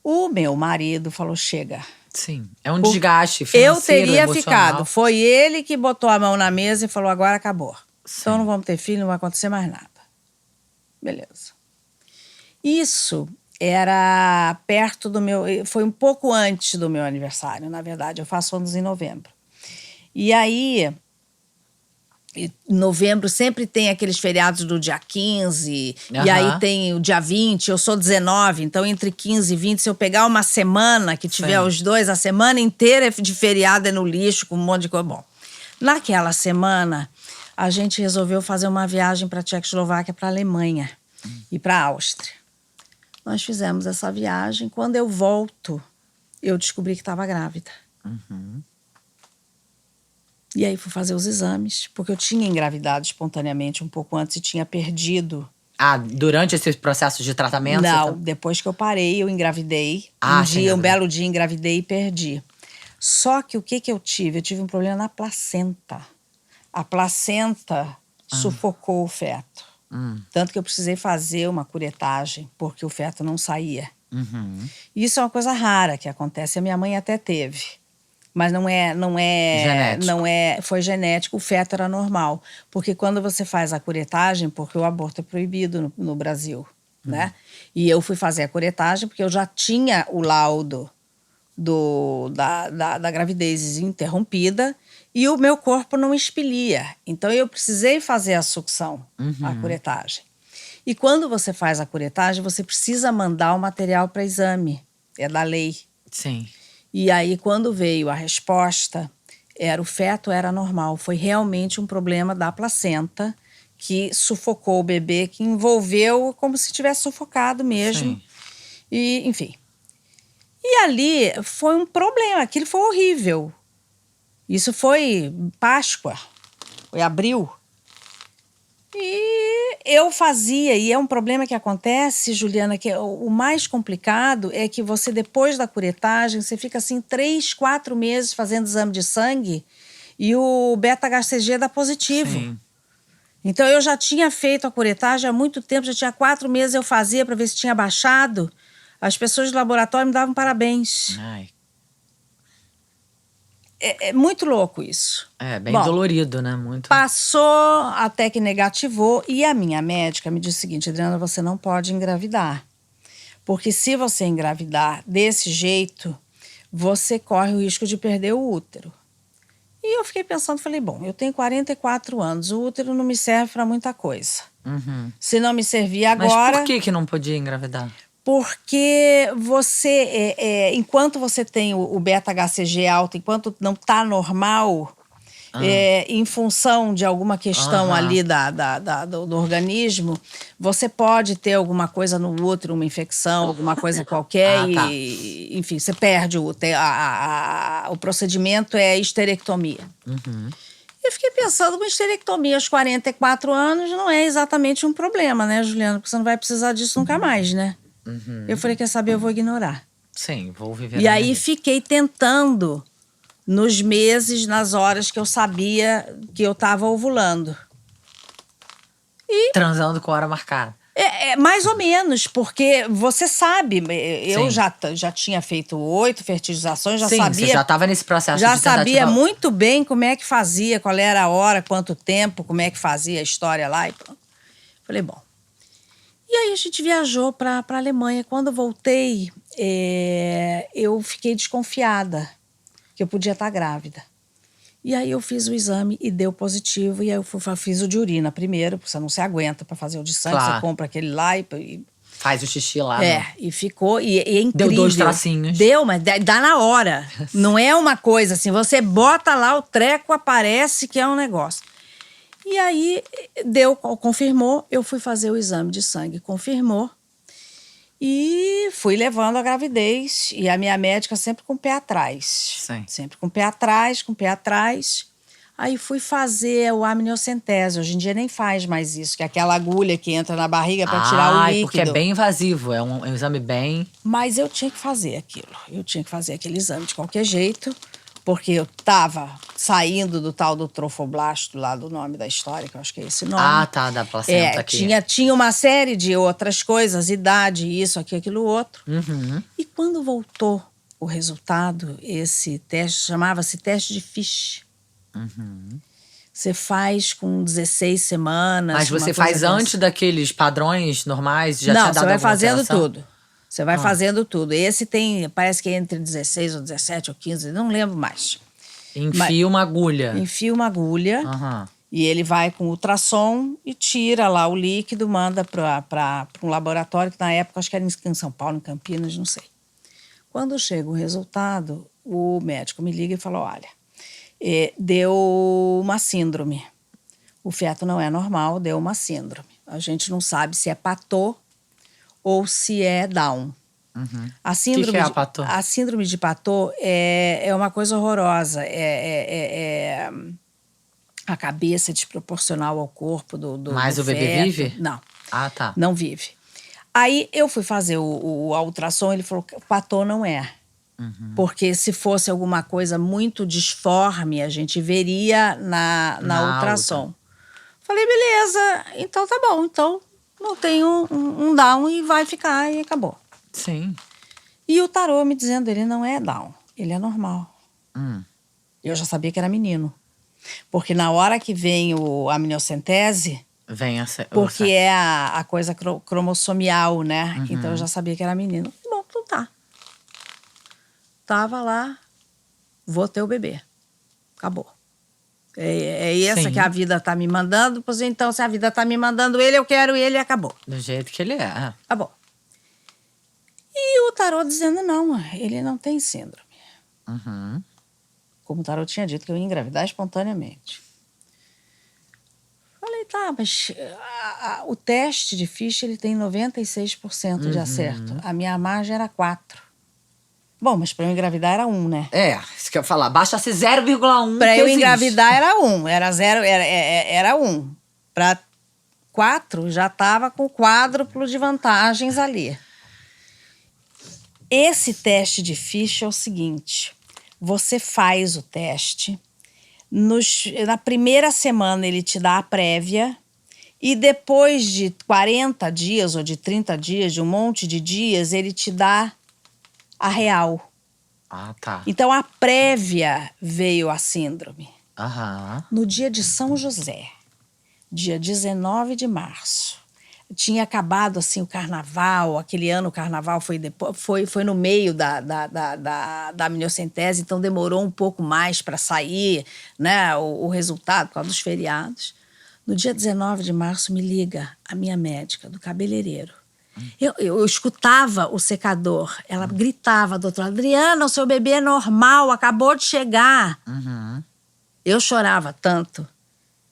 O meu marido falou, chega. Sim, é um desgaste financeiro, Eu teria emocional. ficado. Foi ele que botou a mão na mesa e falou, agora acabou. Então não vamos ter filho, não vai acontecer mais nada. Beleza. Isso era perto do meu… Foi um pouco antes do meu aniversário, na verdade. Eu faço anos em novembro. E aí… Em novembro sempre tem aqueles feriados do dia 15, e aí tem o dia 20, eu sou 19, então entre 15 e 20, se eu pegar uma semana que tiver os dois, a semana inteira de feriado é no lixo, com um monte de coisa. Bom, naquela semana, a gente resolveu fazer uma viagem para a Tchecoslováquia, para a Alemanha e para a Áustria. Nós fizemos essa viagem, quando eu volto, eu descobri que estava grávida. E aí fui fazer os exames, porque eu tinha engravidado espontaneamente um pouco antes e tinha perdido. Ah, durante esse processo de tratamento? Não, depois que eu parei, eu engravidei. Um belo dia engravidei e perdi. Só que o que eu tive? Eu tive um problema na placenta. A placenta sufocou o feto. Tanto que eu precisei fazer uma curetagem, porque o feto não saía. Isso é uma coisa rara que acontece. A minha mãe até teve. Mas não é genético. Foi genético, o feto era normal. Porque quando você faz a curetagem, porque o aborto é proibido no Brasil, né? E eu fui fazer a curetagem porque eu já tinha o laudo da gravidez interrompida e o meu corpo não expelia. Então eu precisei fazer a sucção, a curetagem. E quando você faz a curetagem, você precisa mandar o material para exame. É da lei. Sim. E aí, quando veio a resposta, o feto era normal. Foi realmente um problema da placenta que sufocou o bebê, que envolveu como se tivesse sufocado mesmo. Sim. E, enfim. E ali foi um problema, aquilo foi horrível. Isso foi Páscoa, foi abril. E eu fazia, e é um problema que acontece, Juliana, que o mais complicado é que você, depois da curetagem, você fica assim 3, 4 meses fazendo exame de sangue e o beta-HCG dá positivo. Sim. Então, eu já tinha feito a curetagem há muito tempo, já tinha 4 meses eu fazia para ver se tinha baixado. As pessoas do laboratório me davam parabéns. Ai. É muito louco isso. É, bem Bom, dolorido, né? Muito. passou até que negativou e a minha médica me disse o seguinte: Adriana, você não pode engravidar. Porque se você engravidar desse jeito, você corre o risco de perder o útero. E eu fiquei pensando, falei, bom, eu tenho 44 anos, o útero não me serve para muita coisa. Uhum. Se não me servir Mas agora... por que não podia engravidar? Porque você, enquanto você tem o beta-HCG alto, enquanto não está normal, em função de alguma questão ali do organismo, você pode ter alguma coisa no útero, uma infecção, alguma coisa qualquer, tá. e, enfim, você perde o procedimento é a histerectomia. Uhum. Eu fiquei pensando, uma histerectomia aos 44 anos não é exatamente um problema, né, Juliana? Porque você não vai precisar disso nunca mais, né? Uhum. Eu falei, quer saber, eu vou ignorar. Sim, vou viver. E aí fiquei tentando nos meses, nas horas que eu sabia que eu estava ovulando. Transando com hora marcada. Mais ou menos, porque você sabe, eu Sim. já tinha feito 8 fertilizações, já Sim, sabia. você já estava nesse processo Já de tentativa. sabia muito bem como é que fazia, qual era a hora, quanto tempo, como é que fazia a história lá. E pronto. Falei, bom. E aí a gente viajou para a Alemanha. Quando eu voltei, eu fiquei desconfiada que eu podia estar grávida. E aí eu fiz o exame e deu positivo. E aí eu fiz o de urina primeiro, porque você não se aguenta para fazer o de sangue. Claro. Você compra aquele lá e Faz o xixi lá. e ficou. E é incrível. Deu 2 tracinhos. Deu, mas dá na hora. Não é uma coisa assim, você bota lá, o treco aparece que é um negócio. E aí confirmou, eu fui fazer o exame de sangue, confirmou. E fui levando a gravidez. E a minha médica sempre com o pé atrás. Sim. Sempre com o pé atrás, com o pé atrás. Aí fui fazer o amniocentese. Hoje em dia nem faz mais isso, que é aquela agulha que entra na barriga para tirar o líquido. Porque é bem invasivo, é um exame bem... Mas eu tinha que fazer aquilo. Eu tinha que fazer aquele exame de qualquer jeito, porque eu estava saindo do tal do trofoblasto lá, do nome da história, que eu acho que é esse nome. Ah, tá, da placenta aqui. Tinha uma série de outras coisas, idade, isso, aquilo, outro. Uhum. E quando voltou o resultado, esse teste chamava-se teste de Fish. Uhum. Você faz com 16 semanas. Mas você faz antes daqueles padrões normais? Já não, tinha dado você vai alguma fazendo alteração? tudo. Você vai fazendo tudo. Esse tem, parece que é entre 16 ou 17 ou 15, não lembro mais. Enfia uma agulha. Enfia uma agulha e ele vai com ultrassom e tira lá o líquido, manda para um laboratório que na época acho que era em São Paulo, em Campinas, não sei. Quando chega o resultado, o médico me liga e fala, olha, deu uma síndrome. O feto não é normal, deu uma síndrome. A gente não sabe se é Patau ou se é Down. Uhum. A síndrome, que é a Patau? A síndrome de Patau é uma coisa horrorosa. A cabeça desproporcional ao corpo do Mas do o bebê feto. vive? Não. Ah, tá. Não vive. Aí eu fui fazer a ultrassom, ele falou que Patau não é. Uhum. Porque se fosse alguma coisa muito disforme, a gente veria na ultrassom. Falei, beleza, então tá bom. Então não tem um Down e vai ficar e acabou. Sim. E o tarô me dizendo, ele não é Down, ele é normal. Eu já sabia que era menino. Porque na hora que vem a amniocentese, Vem porque é a coisa cromossomial, né? Então eu já sabia que era menino. Bom, então tá. Tava lá, vou ter o bebê. Acabou. É essa Sim. que a vida tá me mandando. Pois então, se a vida tá me mandando ele, eu quero ele e acabou. Do jeito que ele é. Acabou. E o tarô dizendo, não, ele não tem síndrome. Uhum. Como o tarô tinha dito que eu ia engravidar espontaneamente. Falei, tá, mas o teste de Fischer, ele tem 96% de acerto. A minha margem era 4. Bom, mas para eu engravidar era 1, né? Isso que eu ia falar. Bastasse 0,1 Para que eu existe. engravidar era 1. Era 0, era 1. Para 4, já estava com quádruplo de vantagens ali. Esse teste de Fischer é o seguinte. Você faz o teste. Na primeira semana ele te dá a prévia e depois de 40 dias ou de 30 dias, de um monte de dias, ele te dá a real. Ah, tá. Então a prévia veio a síndrome. Aham. No dia de São José, dia 19 de março. Tinha acabado assim o carnaval, aquele ano o carnaval foi no meio da amniocentese, então demorou um pouco mais para sair, né, o resultado por causa dos feriados. No dia 19 de março me liga a minha médica do cabeleireiro. Eu escutava o secador, ela gritava, doutora Adriana, o seu bebê é normal, acabou de chegar. Eu chorava tanto,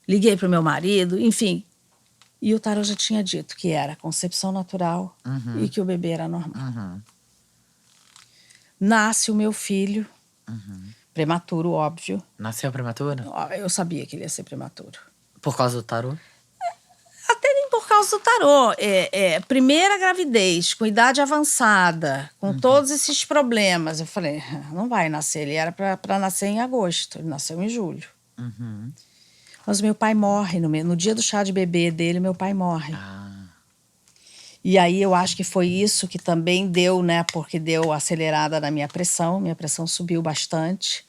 liguei para o meu marido, enfim. E o tarô já tinha dito que era concepção natural e que o bebê era normal. Nasce o meu filho, prematuro, óbvio. Nasceu prematuro? Eu sabia que ele ia ser prematuro. Por causa do tarô? Até nem por causa do tarô. Primeira gravidez, com idade avançada, com todos esses problemas. Eu falei, não vai nascer. Ele era para nascer em agosto, ele nasceu em julho. Mas meu pai morre, no dia do chá de bebê dele, meu pai morre. E aí eu acho que foi isso que também deu, né? Porque deu acelerada na minha pressão subiu bastante.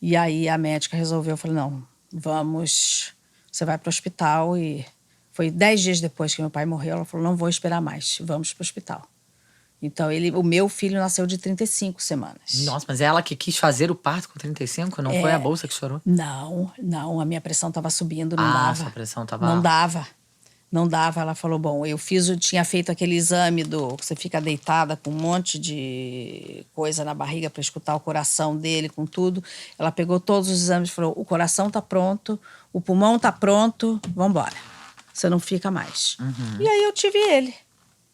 E aí a médica resolveu, eu falei, não, você vai para o hospital. E foi 10 dias depois que meu pai morreu, ela falou, não vou esperar mais, vamos para o hospital. Então, o meu filho nasceu de 35 semanas. Nossa, mas é ela que quis fazer o parto com 35? Não foi a bolsa que chorou? Não, a minha pressão estava subindo, não dava. Sua pressão estava... Não dava. Ela falou, bom, tinha feito aquele exame que você fica deitada com um monte de coisa na barriga para escutar o coração dele, com tudo. Ela pegou todos os exames e falou, o coração tá pronto, o pulmão tá pronto, vambora. Você não fica mais. E aí eu tive ele.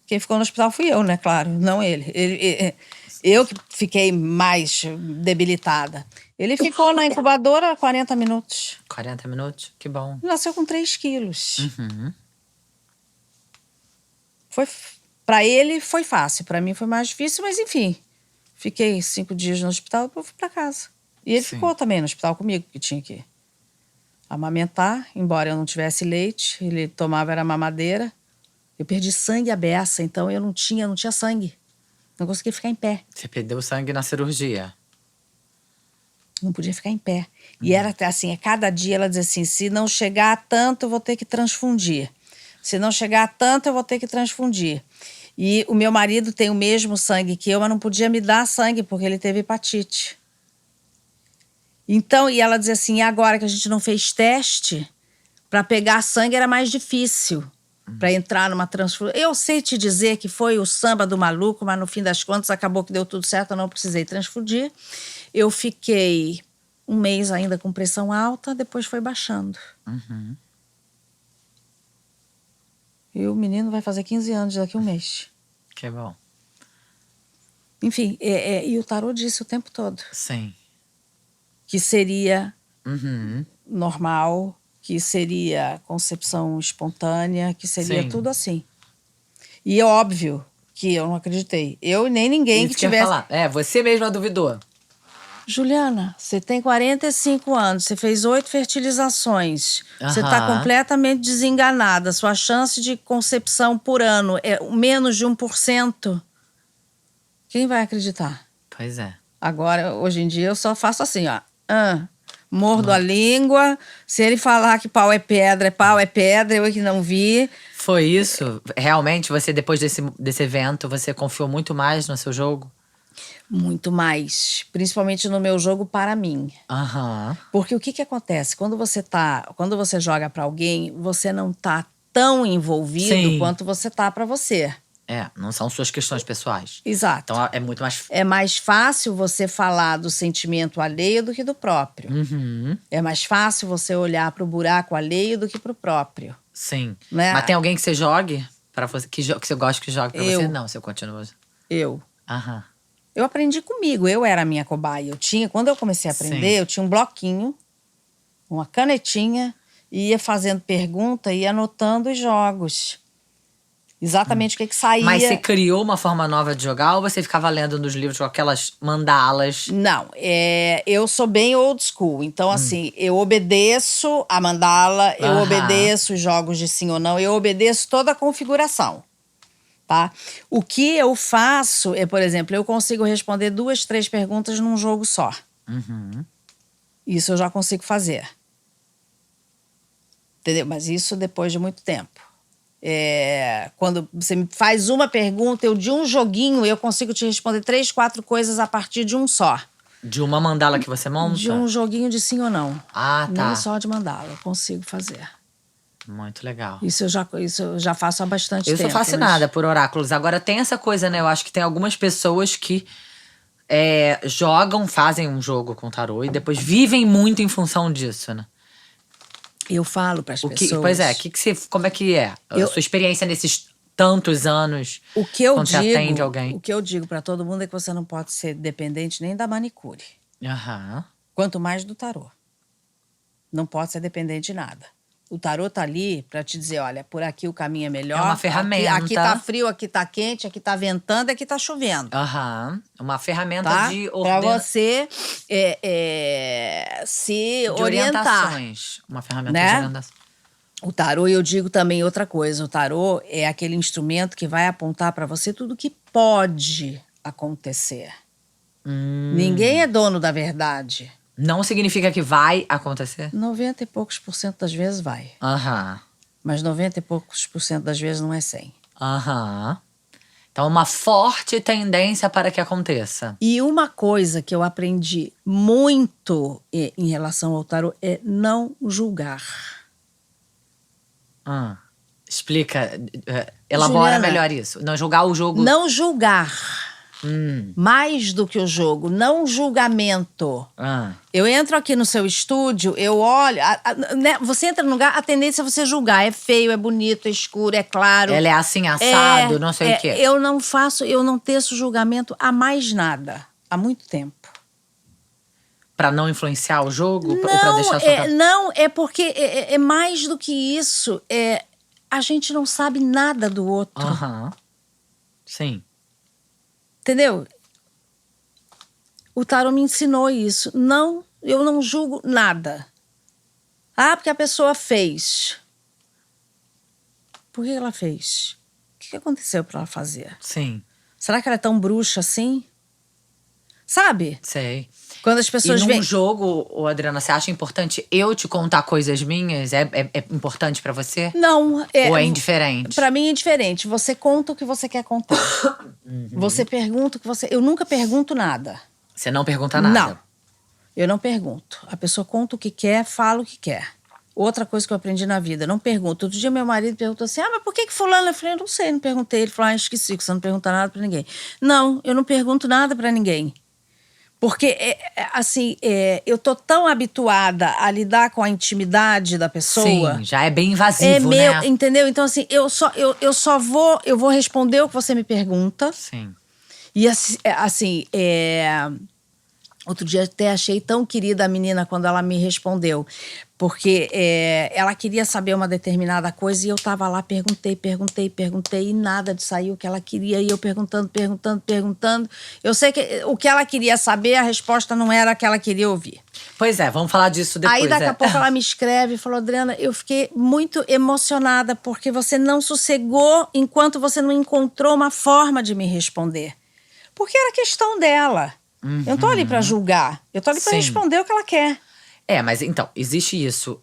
Quem ficou no hospital fui eu, né? Claro, não ele. Eu que fiquei mais debilitada. Ele ficou na incubadora 40 minutos. 40 minutos? Que bom. Nasceu com 3 quilos. Para ele foi fácil, para mim foi mais difícil, mas enfim. Fiquei 5 dias no hospital, depois fui para casa. E ele ficou também no hospital comigo, que tinha que amamentar, embora eu não tivesse leite. Ele tomava era mamadeira. Eu perdi sangue à beça, então eu não tinha sangue. Não conseguia ficar em pé. Você perdeu sangue na cirurgia? Não podia ficar em pé. E era assim, a cada dia ela dizia assim, se não chegar a tanto, eu vou ter que transfundir. Se não chegar a tanto, eu vou ter que transfundir. E o meu marido tem o mesmo sangue que eu, mas não podia me dar sangue, porque ele teve hepatite. Então, e ela dizia assim, e agora que a gente não fez teste, para pegar sangue era mais difícil. Para entrar numa transfusão. Eu sei te dizer que foi o samba do maluco, mas no fim das contas acabou que deu tudo certo, eu não precisei transfundir. Eu fiquei 1 mês ainda com pressão alta, depois foi baixando. E o menino vai fazer 15 anos daqui a 1 mês. Que bom. Enfim, e o tarô disse o tempo todo. Sim. Que seria normal, que seria concepção espontânea, que seria tudo assim. E é óbvio que eu não acreditei. Eu nem ninguém que tivesse... falar. Você mesma duvidou. Juliana, você tem 45 anos, você fez 8 fertilizações, você está completamente desenganada, sua chance de concepção por ano é menos de 1%. Quem vai acreditar? Pois é. Agora, hoje em dia, eu só faço assim, ó. Mordo a língua. Se ele falar que pau é pedra, eu que não vi. Foi isso? Realmente, você, depois desse evento, você confiou muito mais no seu jogo? Muito mais. Principalmente no meu jogo para mim. Porque o que acontece? Quando você joga para alguém, você não tá tão envolvido quanto você tá para você. Não são suas questões pessoais. Exato. Então é muito mais... É mais fácil você falar do sentimento alheio do que do próprio. É mais fácil você olhar para o buraco alheio do que para o próprio. Sim. Né? Mas tem alguém que você jogue? Pra você, que você gosta que jogue pra Eu. você? Não, você continua. Eu. Aham. Eu aprendi comigo, eu era a minha cobaia. Quando eu comecei a aprender, Sim. eu tinha um bloquinho, uma canetinha, e ia fazendo pergunta e ia anotando os jogos. Exatamente o que saía. Mas você criou uma forma nova de jogar ou você ficava lendo nos livros com aquelas mandalas? Não, eu sou bem old school. Então, assim, eu obedeço a mandala, eu Aham. obedeço os jogos de sim ou não, eu obedeço toda a configuração, tá? O que eu faço é, por exemplo, eu consigo responder 2, 3 perguntas num jogo só. Uhum. Isso eu já consigo fazer. Entendeu? Mas isso depois de muito tempo. Quando você me faz uma pergunta, de um joguinho, eu consigo te responder 3, 4 coisas a partir de um só. De uma mandala que você monta? De um joguinho de sim ou não. Ah, tá. Nem só de mandala, eu consigo fazer. Muito legal. Isso eu já faço há bastante Eu tempo. sou fascinada por oráculos. Agora, tem essa coisa, né? Eu acho que tem algumas pessoas que jogam, fazem um jogo com tarô e depois vivem muito em função disso, né? Eu falo para as pessoas. Pois é, como é que é? A sua experiência nesses tantos anos O que eu quando você atende alguém? O que eu digo para todo mundo é que você não pode ser dependente nem da manicure. Aham. Quanto mais do tarô. Não pode ser dependente de nada. O tarô tá ali para te dizer, olha, por aqui o caminho é melhor. É uma ferramenta. Aqui tá frio, aqui tá quente, aqui tá ventando, aqui tá chovendo. Aham. Uma ferramenta Tá? de Para você se de orientar. orientações. Uma ferramenta Né? de orientação. O tarô, eu digo também outra coisa. O tarô é aquele instrumento que vai apontar para você tudo que pode acontecer. Ninguém é dono da verdade. Não significa que vai acontecer? 90 e poucos % das vezes vai. Aham. Mas 90 e poucos % das vezes não é 100. Aham. Então, uma forte tendência para que aconteça. E uma coisa que eu aprendi muito em relação ao tarô é não julgar. Explica, elabora Juliana, melhor isso. Não julgar o jogo. Não julgar. Mais do que o jogo, não julgamento. Eu entro aqui no seu estúdio, eu olho. Né, você entra no lugar, a tendência é você julgar. É feio, é bonito, é escuro, é claro. Ela é assim, assado, não sei o quê. Eu não teço julgamento a mais nada. Há muito tempo. Pra não influenciar o jogo? Ou pra deixar só... Não, é porque é mais do que isso. A gente não sabe nada do outro. Aham. Sim. Entendeu? O tarô me ensinou isso. Não, eu não julgo nada. Porque a pessoa fez. Por que ela fez? O que aconteceu para ela fazer? Sim. Será que ela é tão bruxa assim? Sabe? Sei. Quando as pessoas E num veem... jogo, Adriana, você acha importante eu te contar coisas minhas? É importante pra você? Não. Ou é indiferente? Pra mim é indiferente. Você conta o que você quer contar. Você pergunta o que você... Eu nunca pergunto nada. Você não pergunta nada? Não. Eu não pergunto. A pessoa conta o que quer, fala o que quer. Outra coisa que eu aprendi na vida, não pergunto. Outro dia meu marido perguntou assim, mas por que fulano? Eu falei, não sei, não perguntei. Ele falou, esqueci que você não pergunta nada pra ninguém. Não, eu não pergunto nada pra ninguém. Porque, eu tô tão habituada a lidar com a intimidade da pessoa. Sim, já é bem invasivo, né? Entendeu? Então, assim, eu vou responder o que você me pergunta. Sim. E, outro dia até achei tão querida a menina quando ela me respondeu. Porque ela queria saber uma determinada coisa e eu tava lá, perguntei e nada de sair o que ela queria. E eu perguntando. Eu sei que o que ela queria saber, a resposta não era a que ela queria ouvir. Pois é, vamos falar disso depois. Aí daqui a pouco ela me escreve e falou, Adriana, eu fiquei muito emocionada porque você não sossegou enquanto você não encontrou uma forma de me responder. Porque era questão dela. Eu não tô ali pra julgar. Eu tô ali pra responder o que ela quer. Mas então, existe isso.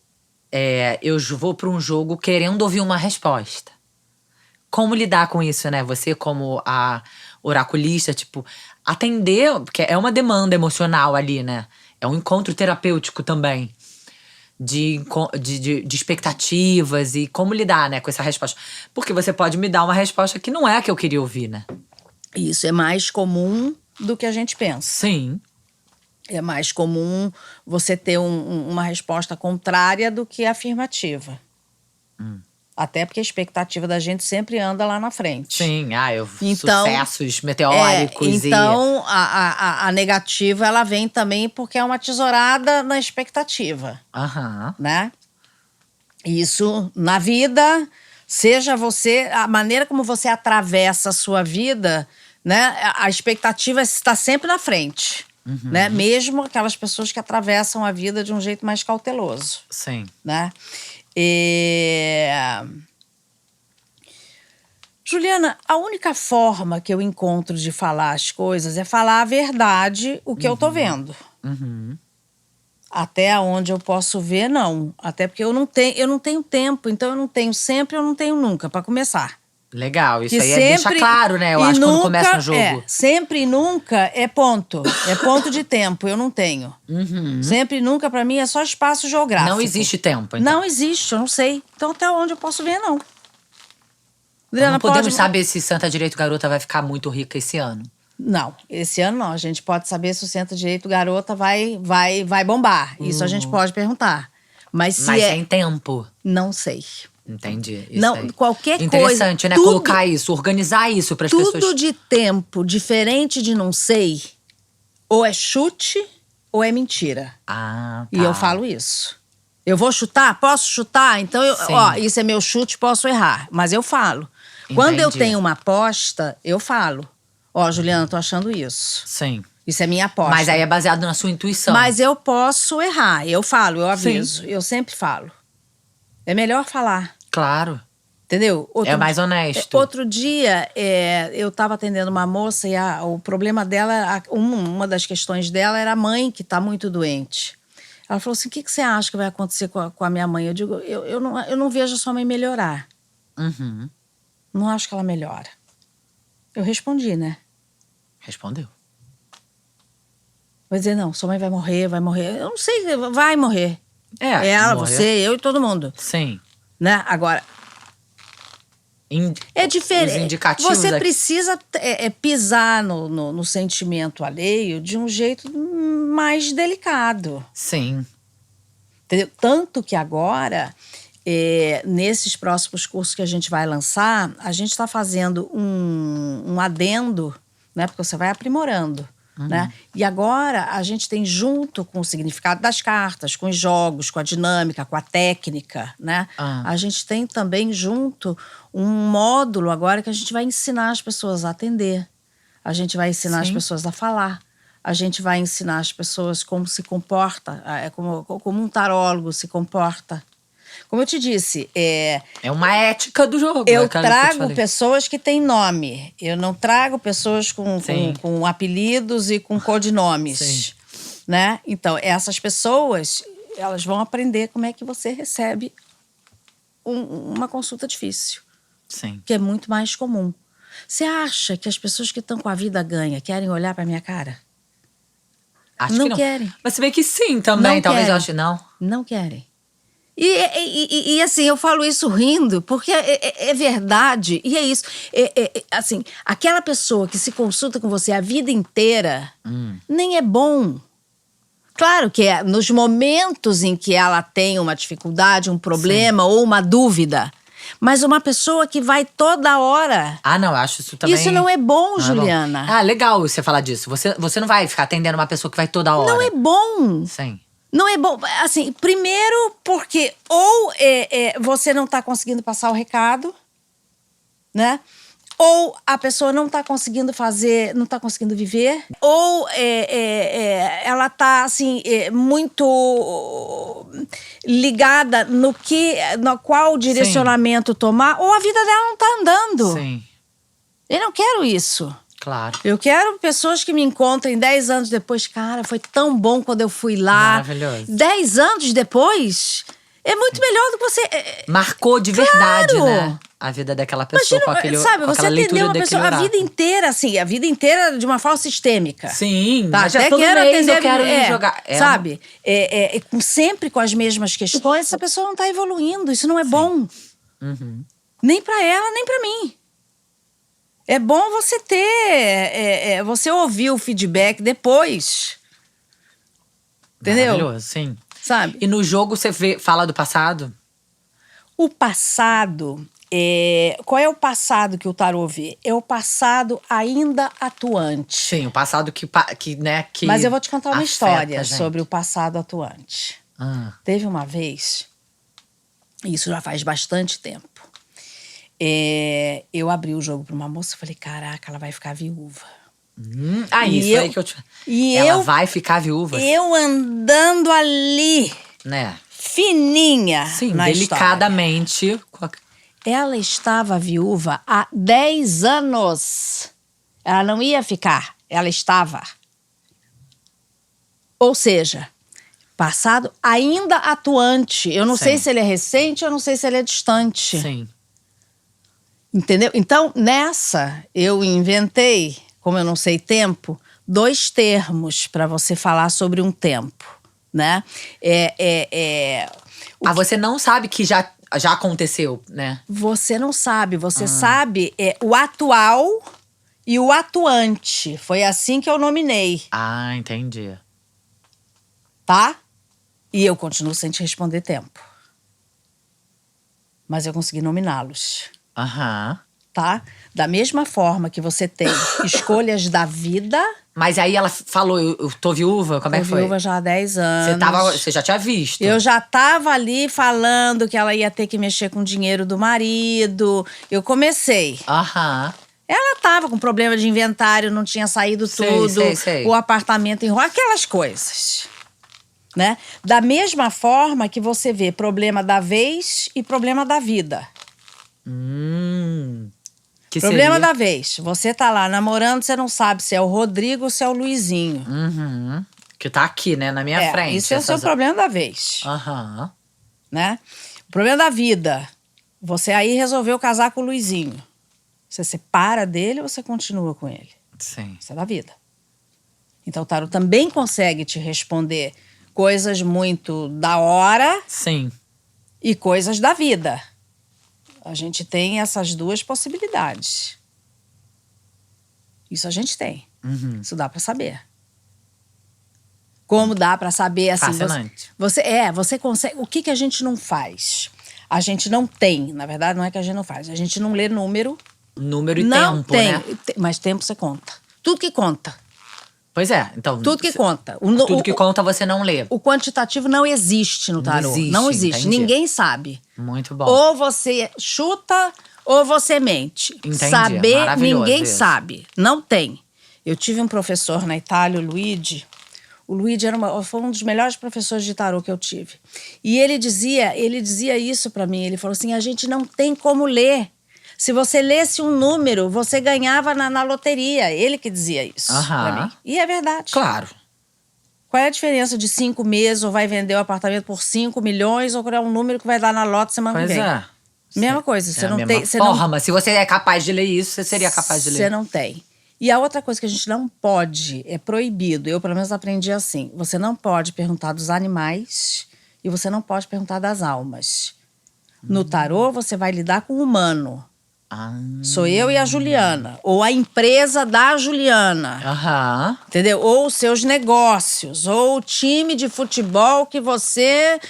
Eu vou pra um jogo querendo ouvir uma resposta. Como lidar com isso, né? Você como a oraculista, tipo, atender, porque é uma demanda emocional ali, né? É um encontro terapêutico também. De expectativas e como lidar, né, com essa resposta. Porque você pode me dar uma resposta que não é a que eu queria ouvir, né? Isso é mais comum do que a gente pensa. Sim. É mais comum você ter uma resposta contrária do que afirmativa. Até porque a expectativa da gente sempre anda lá na frente. Sim, Então, sucessos meteóricos. Então, a negativa, ela vem também porque é uma tesourada na expectativa, Aham. né? Isso, na vida, seja você… A maneira como você atravessa a sua vida, né? A expectativa está sempre na frente, né? Mesmo aquelas pessoas que atravessam a vida de um jeito mais cauteloso, Sim. né? Juliana, a única forma que eu encontro de falar as coisas é falar a verdade, o que eu tô vendo. Até onde eu posso ver, não. Até porque eu não tenho tempo, então eu não tenho sempre, eu não tenho nunca, para começar. Legal, isso Que aí deixa claro, né? Eu e acho, quando nunca, começa um jogo. sempre e nunca é ponto. É ponto de tempo, eu não tenho. Sempre e nunca, pra mim, é só espaço geográfico. Não existe tempo, então. Não existe, eu não sei. Então até onde eu posso ver, não. Então, Adriana, não podemos pode… saber se Santa Direito Garota vai ficar muito rica esse ano. Não, esse ano não. A gente pode saber se o Centro Direito Garota vai bombar. Isso a gente pode perguntar. Mas se Mas sem tempo. Não sei. Entendi. Isso Não, aí. qualquer coisa… Interessante, né? Tudo, Colocar isso, organizar isso para as pessoas. tudo de tempo diferente de não sei, ou é chute ou é mentira. Ah, tá. E eu falo isso. Eu vou chutar? Posso chutar? Então, Sim. isso é meu chute, posso errar. Mas eu falo. Quando eu Entendi. tenho uma aposta, eu falo. Juliana, tô achando isso. Sim. Isso é minha aposta. Mas aí é baseado na sua intuição. Mas eu posso errar. Eu falo, eu aviso. Eu sempre falo. É melhor falar. Claro. Entendeu? É mais honesto. Outro dia, eu estava atendendo uma moça e o problema dela, uma das questões dela era a mãe que está muito doente. Ela falou assim, o que você acha que vai acontecer com a minha mãe? Eu digo, eu não vejo a sua mãe melhorar. Não acho que ela melhora. Eu respondi, né? Respondeu. Vai dizer, não, sua mãe vai morrer, vai morrer. Eu não sei, vai morrer. morrer. Ela, você, eu e todo mundo. Sim. Né? Agora… É diferente. Os indicativos Você aqui. precisa pisar no sentimento alheio de um jeito mais delicado. Sim. Entendeu? Tanto que agora, nesses próximos cursos que a gente vai lançar, a gente está fazendo um adendo, né? Porque você vai aprimorando. Né? E agora a gente tem, junto com o significado das cartas, com os jogos, com a dinâmica, com a técnica, né? A gente tem também junto um módulo agora que a gente vai ensinar as pessoas a atender. A gente vai ensinar as pessoas a falar. A gente vai ensinar as pessoas como se comporta, como um tarólogo se comporta. Como eu te disse… É uma ética do jogo. Eu trago pessoas que têm nome. Eu não trago pessoas com apelidos e com codinomes. Sim. Né? Então, essas pessoas, elas vão aprender como é que você recebe uma consulta difícil. Sim. Que é muito mais comum. Você acha que as pessoas que estão com a vida ganha querem olhar para minha cara? Acho não que não querem. Mas se bem que sim também. Não Talvez querem. eu ache não. Não querem. E assim, eu falo isso rindo, porque é verdade, e é isso. Assim, aquela pessoa que se consulta com você a vida inteira, nem é bom. Claro que nos momentos em que ela tem uma dificuldade, um problema ou uma dúvida, mas uma pessoa que vai toda hora… Não, eu acho isso também… Isso não é bom, Não Juliana. É bom. Legal você falar disso. Você não vai ficar atendendo uma pessoa que vai toda hora. Não é bom. Sim. Não é bom, assim, primeiro porque ou você não está conseguindo passar o recado, né? Ou a pessoa não está conseguindo fazer, não está conseguindo viver, ou ela está assim, muito ligada no qual direcionamento tomar, ou a vida dela não está andando. Sim. Eu não quero isso. Claro. Eu quero pessoas que me encontrem 10 anos depois. Cara, foi tão bom quando eu fui lá. Maravilhoso. 10 anos depois, é muito melhor do que você… Marcou de verdade, Claro. né? A vida daquela pessoa. Imagina, com aquele, sabe, com você aquela leitura atendeu uma pessoa daquele a vida inteira, assim, a vida inteira de uma forma sistêmica. Sim, Tá, mas até todo quero mês atender, eu quero ir jogar. Sabe? Sempre com as mesmas questões, essa pessoa não está evoluindo. Isso não é bom. Nem para ela, nem para mim. É bom você ter… você ouvir o feedback depois. Entendeu? Maravilhoso, sim. Sabe? E no jogo você fala do passado? O passado, qual é o passado que o tarô vê? É o passado ainda atuante. Sim, o passado que né, que Mas eu vou te contar uma afeta história a gente. sobre o passado atuante. Teve uma vez, isso já faz bastante tempo, eu abri o jogo para uma moça e falei, caraca, ela vai ficar viúva. Isso aí que eu te... Ela vai ficar viúva. Eu andando ali, Né? fininha Sim, na delicadamente. Ela estava viúva há 10 anos. Ela não ia ficar, ela estava. Ou seja, passado ainda atuante. Eu não sei se ele é recente, eu não sei se ele é distante. Sim. Entendeu? Então, nessa, eu inventei, como eu não sei tempo, 2 termos para você falar sobre um tempo, né? Você não sabe que já aconteceu, né? Você não sabe, você sabe o atual e o atuante. Foi assim que eu nominei, Ah, entendi. tá? E eu continuo sem te responder tempo. Mas eu consegui nominá-los, tá? Da mesma forma que você tem escolhas da vida. Mas aí ela falou, eu tô viúva? Como é que foi? Tô viúva já há 10 anos. Você já tinha visto? Eu já tava ali falando que ela ia ter que mexer com o dinheiro do marido. Eu comecei. Ela tava com problema de inventário, não tinha saído tudo. Sei. O apartamento enrolado, aquelas coisas, né? Da mesma forma que você vê problema da vez e problema da vida. Que Problema seria? da vez. Você tá lá namorando, você não sabe se é o Rodrigo ou se é o Luizinho. Que tá aqui, né, na minha frente. Isso é o seu problema da vez. Né? O problema da vida. Você aí resolveu casar com o Luizinho. Você separa dele ou você continua com ele? Sim. Isso é da vida. Então o tarot também consegue te responder coisas muito da hora Sim. e coisas da vida. A gente tem essas 2 possibilidades. Isso a gente tem. Isso dá pra saber. Como dá pra saber assim? Fascinante. Você consegue. O que a gente não faz? A gente não tem. Na verdade, não é que a gente não faz. A gente não lê número. Número e não tempo, tem, né? Mas tempo você conta. Tudo que conta. Pois é, então… Tudo que conta. Tudo que conta você não lê. O quantitativo não existe no tarô. Não existe. Entendi. Ninguém sabe. Muito bom. Ou você chuta ou você mente. Entendi. Saber, ninguém isso. sabe. Não tem. Eu tive um professor na Itália, o Luigi. O Luigi foi um dos melhores professores de tarô que eu tive. E ele dizia isso pra mim. Ele falou assim, a gente não tem como ler. Se você lesse um número, você ganhava na loteria. Ele que dizia isso pra mim. E é verdade. Claro. Qual é a diferença de 5 meses ou vai vender o apartamento por 5 milhões ou qual é um número que vai dar na lote semana que vem? Pois é. Mesma coisa. Você É não a tem. mesma forma. Se você é capaz de ler isso, você seria capaz de ler. Você não tem. E a outra coisa que a gente não pode, é proibido, eu pelo menos aprendi assim, você não pode perguntar dos animais e você não pode perguntar das almas. No tarô, você vai lidar com o humano. Sou eu e a Juliana. Ou a empresa da Juliana. Entendeu? Ou os seus negócios. Ou o time de futebol que você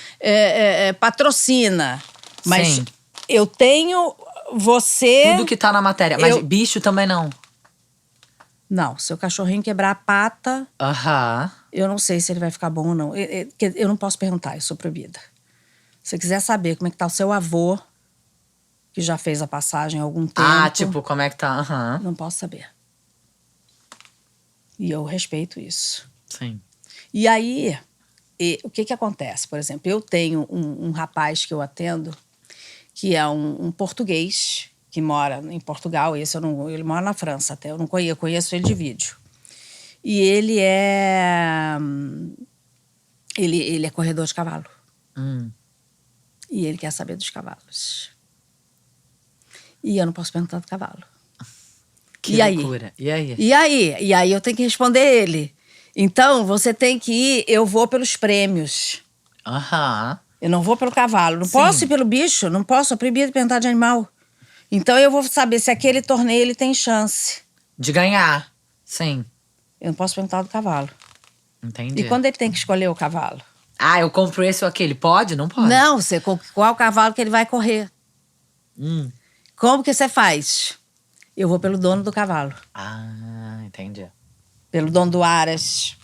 patrocina. Mas Sim. eu tenho você… Tudo que tá na matéria. Mas bicho também não. Não, se o cachorrinho quebrar a pata… Eu não sei se ele vai ficar bom ou não. Eu não posso perguntar, eu sou proibida. Se você quiser saber como é que tá o seu avô, que já fez a passagem há algum tempo… tipo, como é que tá? Não posso saber. E eu respeito isso. Sim. E aí, o que acontece? Por exemplo, eu tenho um rapaz que eu atendo, que é um português, que mora em Portugal. Ele mora na França até, eu conheço ele de vídeo. E ele é corredor de cavalo. E ele quer saber dos cavalos. E eu não posso perguntar do cavalo. Que loucura. E aí? E aí eu tenho que responder ele. Então, você tem que ir… Eu vou pelos prêmios. Eu não vou pelo cavalo. Não posso ir pelo bicho. Não posso, sou proibida de perguntar de animal. Então, eu vou saber se aquele torneio ele tem chance. De ganhar. Sim. Eu não posso perguntar do cavalo. Entendi. E quando ele tem que escolher o cavalo? Ah, eu compro esse ou aquele. Pode? Não pode? Não, você qual cavalo que ele vai correr? Como que você faz? Eu vou pelo dono do cavalo. Ah, entendi. Pelo dono do Aras.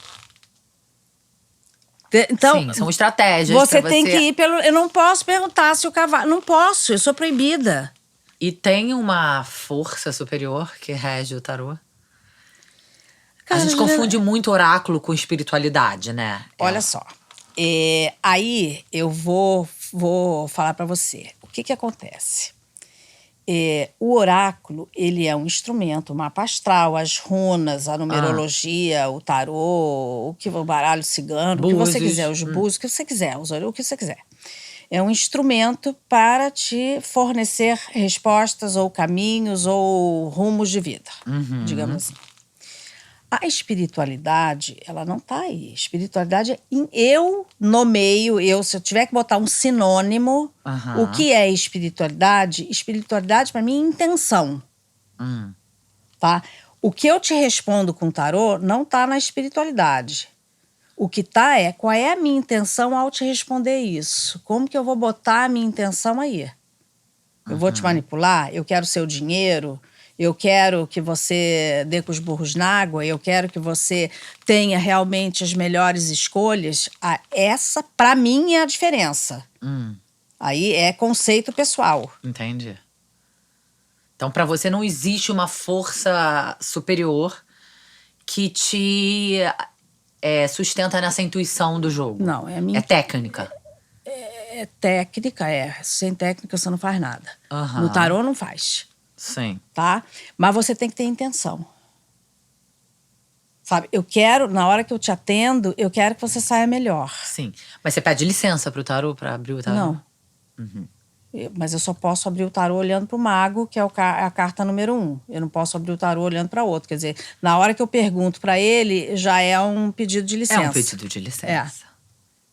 Então, Sim, são estratégias você pra tem que ir pelo... Eu não posso perguntar se o cavalo... Não posso, eu sou proibida. E tem uma força superior que rege o tarô? Cara, a gente confunde muito oráculo com espiritualidade, né? Olha só. Aí eu vou falar pra você. O que acontece? O oráculo, ele é um instrumento, o mapa astral, as runas, a numerologia, o tarô, o baralho cigano, o que você Búzios. quiser, os búzios, o que você quiser, o que você quiser. É um instrumento para te fornecer respostas ou caminhos ou rumos de vida, digamos assim. A espiritualidade, ela não tá aí. Espiritualidade é eu nomeio, se eu tiver que botar um sinônimo, o que é espiritualidade? Espiritualidade, para mim, é intenção. Tá? O que eu te respondo com tarô não tá na espiritualidade. O que tá qual é a minha intenção ao te responder isso? Como que eu vou botar a minha intenção aí? Eu vou te manipular? Eu quero seu dinheiro? Eu quero que você dê com os burros na água, eu quero que você tenha realmente as melhores escolhas. Essa, para mim, é a diferença. Aí é conceito pessoal. Entendi. Então, pra você não existe uma força superior que te sustenta nessa intuição do jogo. Não, é a minha... É técnica. É técnica, Sem técnica você não faz nada. No tarô não faz. Sim. Tá? Mas você tem que ter intenção. Sabe, eu quero, na hora que eu te atendo, eu quero que você saia melhor. Sim. Mas você pede licença pro tarô pra abrir o tarô? Não. Mas eu só posso abrir o tarô olhando pro mago, que é a carta número 1. Eu não posso abrir o tarô olhando para outro. Quer dizer, na hora que eu pergunto para ele, já é um pedido de licença. É um pedido de licença.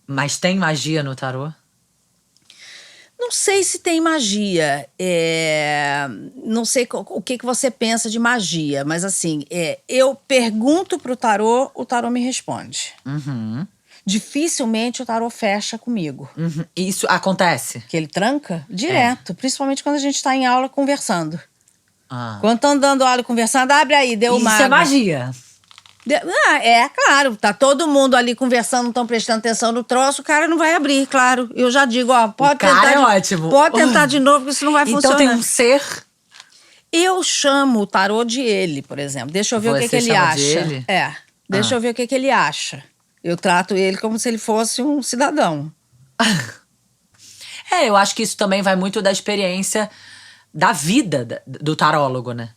Mas tem magia no tarô? Não sei se tem magia. Não sei o que você pensa de magia, mas assim, eu pergunto pro tarô, o tarô me responde. Dificilmente o tarô fecha comigo. Isso acontece? Que ele tranca direto, principalmente quando a gente tá em aula conversando. Quando estão dando aula e conversando, abre aí, deu uma. Isso é magia. Claro, tá todo mundo ali conversando, não estão prestando atenção no troço, o cara não vai abrir, claro. Eu já digo, pode tentar. Cara, é ótimo. Pode tentar de novo, porque isso não vai funcionar. Então tem um ser. Eu chamo o tarô de ele, por exemplo. Deixa eu ver o que ele acha. De ele? Deixa eu ver o que ele acha. Eu trato ele como se ele fosse um cidadão. Eu acho que isso também vai muito da experiência da vida do tarólogo, né?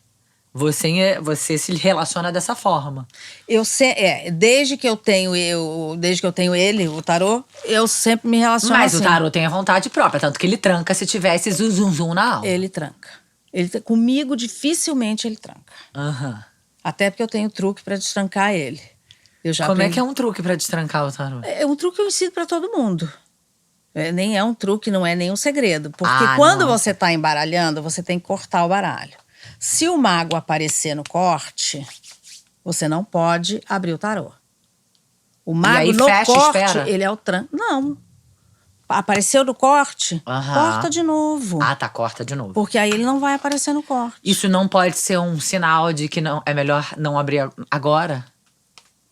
Você se relaciona dessa forma. Desde que eu tenho ele, o tarô, eu sempre me relaciono Mas assim. o tarô tem a vontade própria, tanto que ele tranca se tivesse zum na aula. Ele tranca. Comigo, dificilmente ele tranca. Até porque eu tenho truque pra destrancar ele. Como é que é um truque pra destrancar o tarô? É um truque que eu ensino pra todo mundo. Nem é um truque, não é nenhum segredo. Porque quando você tá embaralhando, você tem que cortar o baralho. Se o mago aparecer no corte, você não pode abrir o tarô. O mago aí no fecha, corte, espera? ele é o Não. Apareceu no corte, corta de novo. Tá, corta de novo. Porque aí ele não vai aparecer no corte. Isso não pode ser um sinal de que é melhor não abrir agora?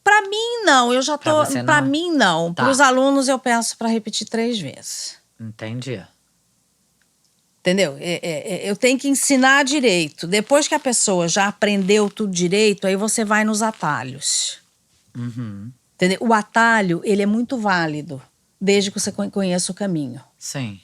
Pra mim, não. Eu já tô. Pra você, não? Pra mim, não. Tá. Pros alunos, eu peço pra repetir 3 vezes. Entendi. Entendeu? Eu tenho que ensinar direito. Depois que a pessoa já aprendeu tudo direito, aí você vai nos atalhos. Entendeu? O atalho, ele é muito válido, desde que você conheça o caminho. Sim.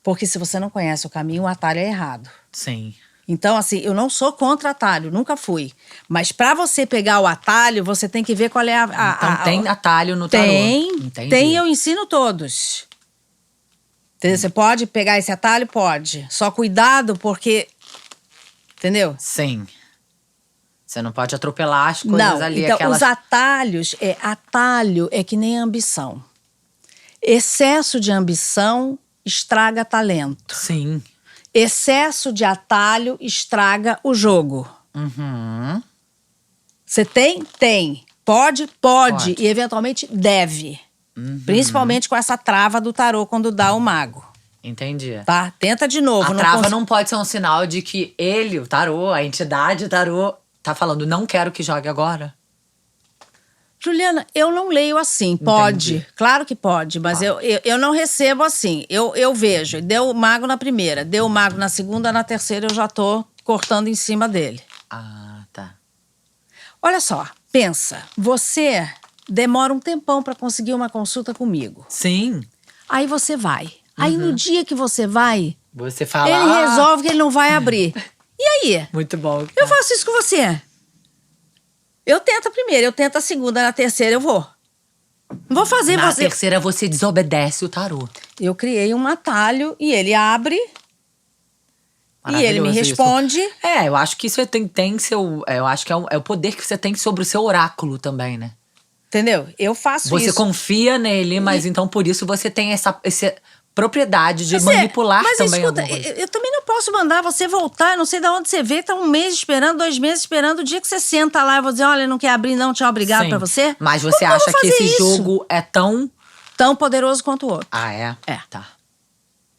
Porque se você não conhece o caminho, o atalho é errado. Sim. Então, assim, eu não sou contra atalho, nunca fui. Mas para você pegar o atalho, você tem que ver qual é Então tem atalho no tarô? Tem, eu ensino todos. Entendeu? Você pode pegar esse atalho? Pode. Só cuidado porque... Entendeu? Sim. Você não pode atropelar as coisas ali. Então, os atalhos... Atalho é que nem ambição. Excesso de ambição estraga talento. Sim. Excesso de atalho estraga o jogo. Você tem? Tem. Pode. E eventualmente deve. Principalmente com essa trava do tarô quando dá o mago. Entendi. Tá? Tenta de novo. A trava não pode ser um sinal de que ele, o tarô, a entidade tarô, tá falando, não quero que jogue agora? Juliana, eu não leio assim. Pode, claro que pode, mas eu não recebo assim. Eu vejo, deu o mago na primeira, deu o mago na segunda, na terceira eu já tô cortando em cima dele. Ah, tá. Olha só, pensa, você demora um tempão pra conseguir uma consulta comigo. Sim. Aí você vai. Aí no dia que você vai, Você fala. ele resolve que ele não vai abrir. E aí? Muito bom. Eu faço isso com você. Eu tento a primeira, eu tento a segunda, na terceira eu vou. Não vou fazer Na você. terceira você desobedece o tarô. Eu criei um atalho e ele abre e ele me Maravilhoso responde. isso. Eu acho que isso tem seu. Eu acho que é o poder que você tem sobre o seu oráculo também, né? Entendeu? Eu faço Você isso. confia nele, mas então por isso você tem essa propriedade de manipular mas também escuta, alguma coisa. eu também não posso mandar você voltar. Eu não sei de onde você veio. Tá 1 mês esperando, 2 meses esperando. O dia que você senta lá, eu vou dizer: olha, não quer abrir, não, tchau, obrigado Sim. pra você. Mas você Como eu acha vou que fazer esse isso? jogo é tão. Tão poderoso quanto o outro. Ah, é? É. Tá.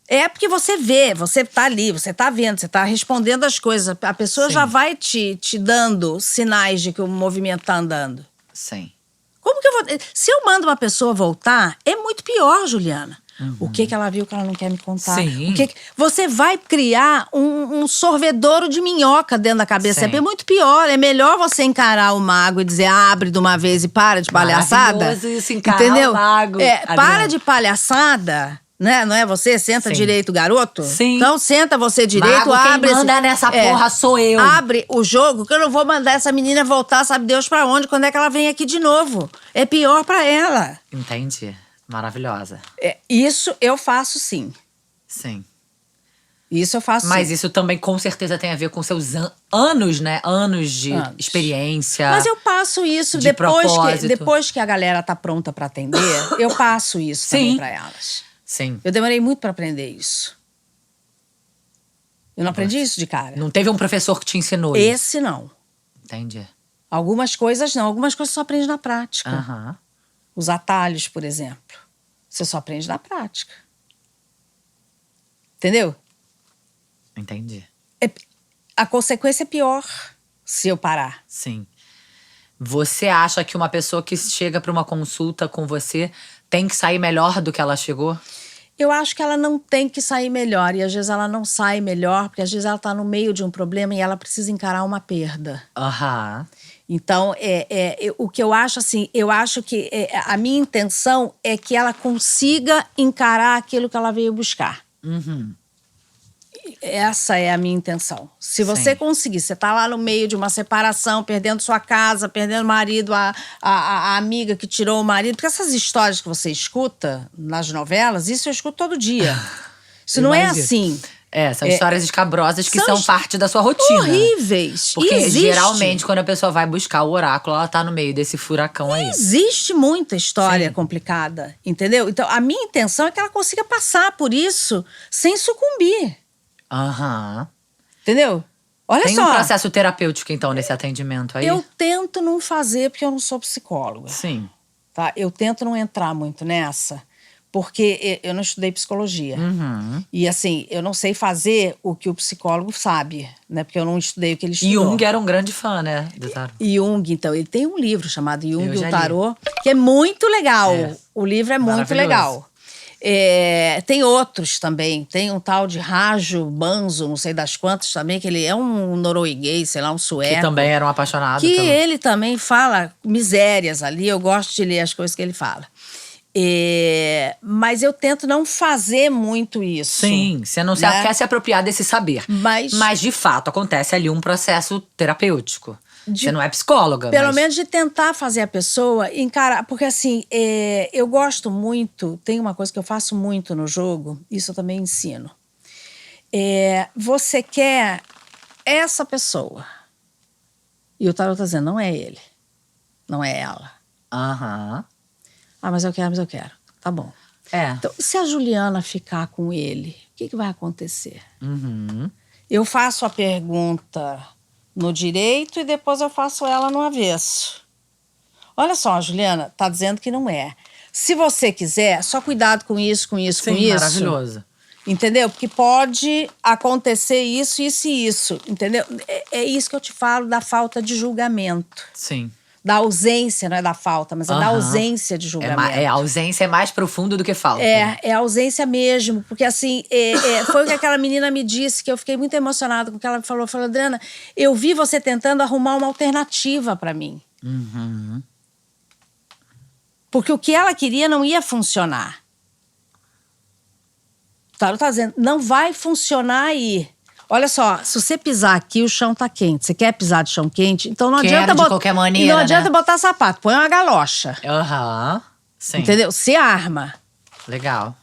É porque você vê, você tá ali, você tá vendo, você tá respondendo as coisas. A pessoa Sim. já vai te dando sinais de que o movimento tá andando. Sim. Como que eu vou. Se eu mando uma pessoa voltar, é muito pior, Juliana. O que ela viu que ela não quer me contar? Sim. Você vai criar um sorvedouro de minhoca dentro da cabeça. Sim. É muito pior. É melhor você encarar o mago e dizer abre de uma vez e para de palhaçada. Maravilhoso isso, encarar Entendeu? o mago. Para de palhaçada. Né? Não é você? Senta Sim. direito, garoto? Sim. Então senta você direito, Mago, abre. quem manda nessa porra sou eu. Abre o jogo, que eu não vou mandar essa menina voltar, sabe Deus pra onde, quando é que ela vem aqui de novo. É pior pra ela. Entendi. Maravilhosa. Isso eu faço sim. Sim. Isso eu faço Mas sim. isso também com certeza tem a ver com seus anos, né? Anos de Anos. experiência. Mas eu passo isso de depois propósito. que a galera tá pronta pra atender, eu passo isso também Sim. pra elas. Sim. Eu demorei muito pra aprender isso. Eu não aprendi isso de cara. Não teve um professor que te ensinou isso? Esse não. Entendi. Algumas coisas não. Algumas coisas só aprende na prática. Aham. Os atalhos, por exemplo. Você só aprende na prática. Entendeu? Entendi. A consequência é pior se eu parar. Sim. Você acha que uma pessoa que chega pra uma consulta com você tem que sair melhor do que ela chegou? Eu acho que ela não tem que sair melhor. E às vezes ela não sai melhor, porque às vezes ela tá no meio de um problema e ela precisa encarar uma perda. Aham. Então, o que eu acho assim, eu acho que a minha intenção é que ela consiga encarar aquilo que ela veio buscar. Uhum. Essa é a minha intenção. Se você Sim. conseguir, você tá lá no meio de uma separação, perdendo sua casa, perdendo o marido, a amiga que tirou o marido. Porque essas histórias que você escuta nas novelas, isso eu escuto todo dia. Isso não é Imagino. assim. São histórias escabrosas que são são parte da sua rotina. Horríveis. Porque Existe. geralmente quando a pessoa vai buscar o oráculo, ela tá no meio desse furacão aí. Existe muita história Sim. complicada, entendeu? Então, a minha intenção é que ela consiga passar por isso sem sucumbir, Aham. entendeu? Olha Tem só, um processo terapêutico, então, nesse atendimento aí? eu tento não fazer porque eu não sou psicóloga, Sim. tá? Eu tento não entrar muito nessa, porque eu não estudei psicologia. Uhum. E assim, eu não sei fazer o que o psicólogo sabe, né? Porque eu não estudei o que ele estudou. Jung era um grande fã, né, do tarô. Jung, então, ele tem um livro chamado Jung Eu e já o li. Tarô, que é muito legal. É. O livro é muito Maravilhoso. legal. Tem outros também. Tem um tal de Rajo Banzo, não sei das quantas também, que ele é um norueguês, sei lá, um sueco. Que também eram apaixonados Que pelo... ele também fala misérias ali. Eu gosto de ler as coisas que ele fala. Mas eu tento não fazer muito isso. Sim, você não né? quer se apropriar desse saber. Mas, de fato, acontece ali um processo terapêutico. Você não é psicóloga, Pelo mas... menos de tentar fazer a pessoa encarar. Porque assim, eu gosto muito, tem uma coisa que eu faço muito no jogo, isso eu também ensino. Você quer essa pessoa. E o tarot tá dizendo, não é ele. Não é ela. Aham. Ah, mas eu quero. Tá bom. Então, se a Juliana ficar com ele, o que vai acontecer? Uhum. Eu faço a pergunta no direito e depois eu faço ela no avesso. Olha só, a Juliana tá dizendo que não é. Se você quiser, só cuidado com isso, com isso, Sim, com isso. maravilhoso. Entendeu? Porque pode acontecer isso, isso e isso. Entendeu? É isso que eu te falo da falta de julgamento. Sim. Da ausência, não é da falta, mas é da Aham. ausência de julgamento. A ausência é mais profunda do que falta. É a ausência mesmo. Porque assim, foi o que aquela menina me disse, que eu fiquei muito emocionada com o que ela me falou. Falou, Adriana, eu vi você tentando arrumar uma alternativa pra mim. Uhum. Porque o que ela queria não ia funcionar. O tarô tá dizendo, não vai funcionar aí. Olha só, se você pisar aqui, o chão tá quente. Você quer pisar de chão quente? Então não Quero adianta de qualquer maneira, não adianta né? botar sapato, põe uma galocha. Aham. Sim. Entendeu? Se arma. Legal.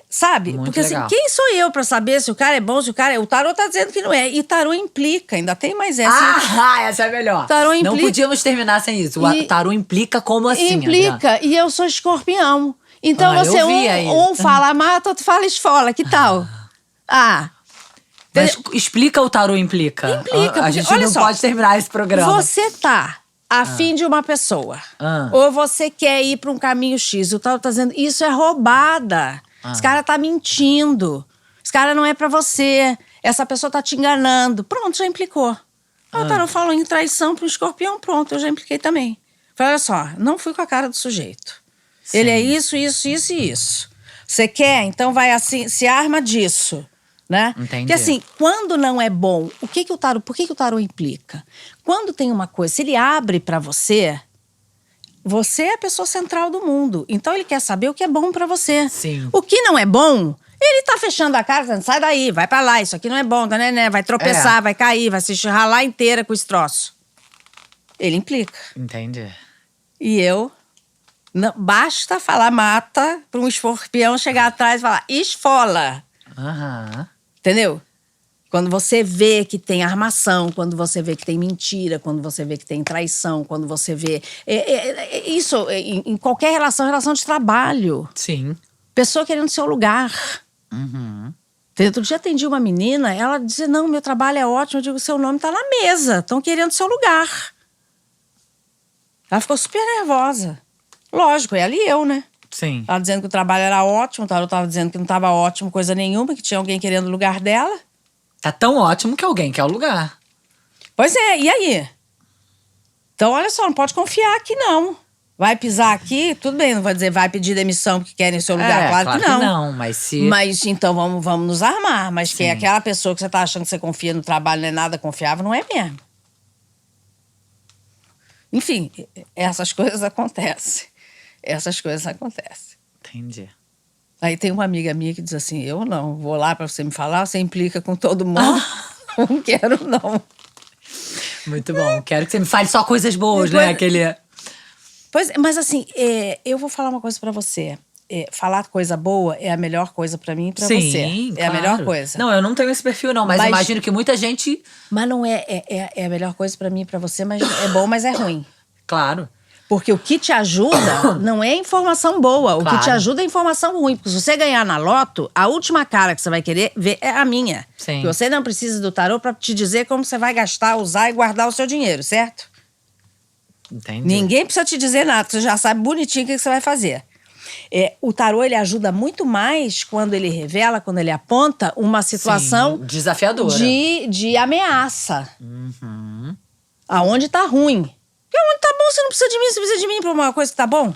Sabe? Muito Porque assim, legal. quem sou eu pra saber se o cara é bom, se o cara é. O tarô tá dizendo que não é. E o tarô implica, ainda tem mais essa. Essa é a melhor. Tarô Não implica- podíamos terminar sem isso. O E- tarô implica como assim, Adriana? Implica, e eu sou escorpião. Então Ah, você, eu vi aí. um fala mata, outro fala esfola. Que tal? Mas explica o tarô implica. Implica, A porque, gente olha não só, pode terminar esse programa. Você tá afim de uma pessoa. Ah. Ou você quer ir pra um caminho X. O tarô tá dizendo, isso é roubada. Esse cara tá mentindo. Esse cara não é pra você. Essa pessoa tá te enganando. Pronto, já implicou. O tarô falou em traição pro escorpião, pronto, eu já impliquei também. Falei, olha só, não fui com a cara do sujeito. Ele é isso, isso, isso e isso. Você quer? Então vai assim, se arma disso. Né? Entendi. Porque assim, quando não é bom, por que o tarô implica? Quando tem uma coisa, se ele abre pra você, você é a pessoa central do mundo. Então ele quer saber o que é bom pra você. Sim. O que não é bom, ele tá fechando a cara, dizendo, sai daí, vai pra lá, isso aqui não é bom, né? Vai tropeçar, vai cair, vai se ralar inteira com esse troço. Ele implica. Entendi. E eu, não, basta falar mata pra um escorpião chegar atrás e falar esfola. Aham. Entendeu? Quando você vê que tem armação, quando você vê que tem mentira, quando você vê que tem traição, quando você vê... isso em qualquer relação de trabalho. Sim. Pessoa querendo seu lugar. Uhum. Outro dia atendi uma menina, ela dizia, não, meu trabalho é ótimo. Eu digo, seu nome tá na mesa, estão querendo seu lugar. Ela ficou super nervosa. Lógico, é ali eu, né? Sim. Ela dizendo que o trabalho era ótimo, o tarô tava dizendo que não tava ótimo coisa nenhuma, que tinha alguém querendo o lugar dela. Tá tão ótimo que alguém quer o lugar. Pois é, e aí? Então, olha só, não pode confiar aqui, não. Vai pisar aqui, tudo bem, não vai dizer vai pedir demissão porque querem seu lugar, claro que não. Mas se... Mas então vamos nos armar. Mas que Sim. aquela pessoa que você tá achando que você confia no trabalho não é nada confiável, não é mesmo. Enfim, essas coisas acontecem. Essas coisas acontecem. Entendi. Aí tem uma amiga minha que diz assim, eu não, vou lá pra você me falar, você implica com todo mundo. Não quero, não. Muito bom. Quero que você me fale só coisas boas, Depois- né? Aquele... Pois, mas assim, eu vou falar uma coisa pra você. Falar coisa boa é a melhor coisa pra mim e pra Sim, você. É a claro. melhor coisa. Não, eu não tenho esse perfil, não. Mas Mas- imagino que muita gente... Mas não é a melhor coisa pra mim e pra você, mas é bom, mas é ruim. Claro. Porque o que te ajuda não é informação boa. O que te Claro. ajuda é informação ruim. Porque se você ganhar na loto, a última cara que você vai querer ver é a minha. Sim. Que você não precisa do tarô pra te dizer como você vai gastar, usar e guardar o seu dinheiro, certo? Entendi. Ninguém precisa te dizer nada. Você já sabe bonitinho o que você vai fazer. O tarô, ele ajuda muito mais quando ele revela, quando ele aponta uma situação Sim, desafiadora. de ameaça. Uhum. Aonde tá ruim. Porque onde tá bom, você não precisa de mim, você precisa de mim pra uma coisa que tá bom.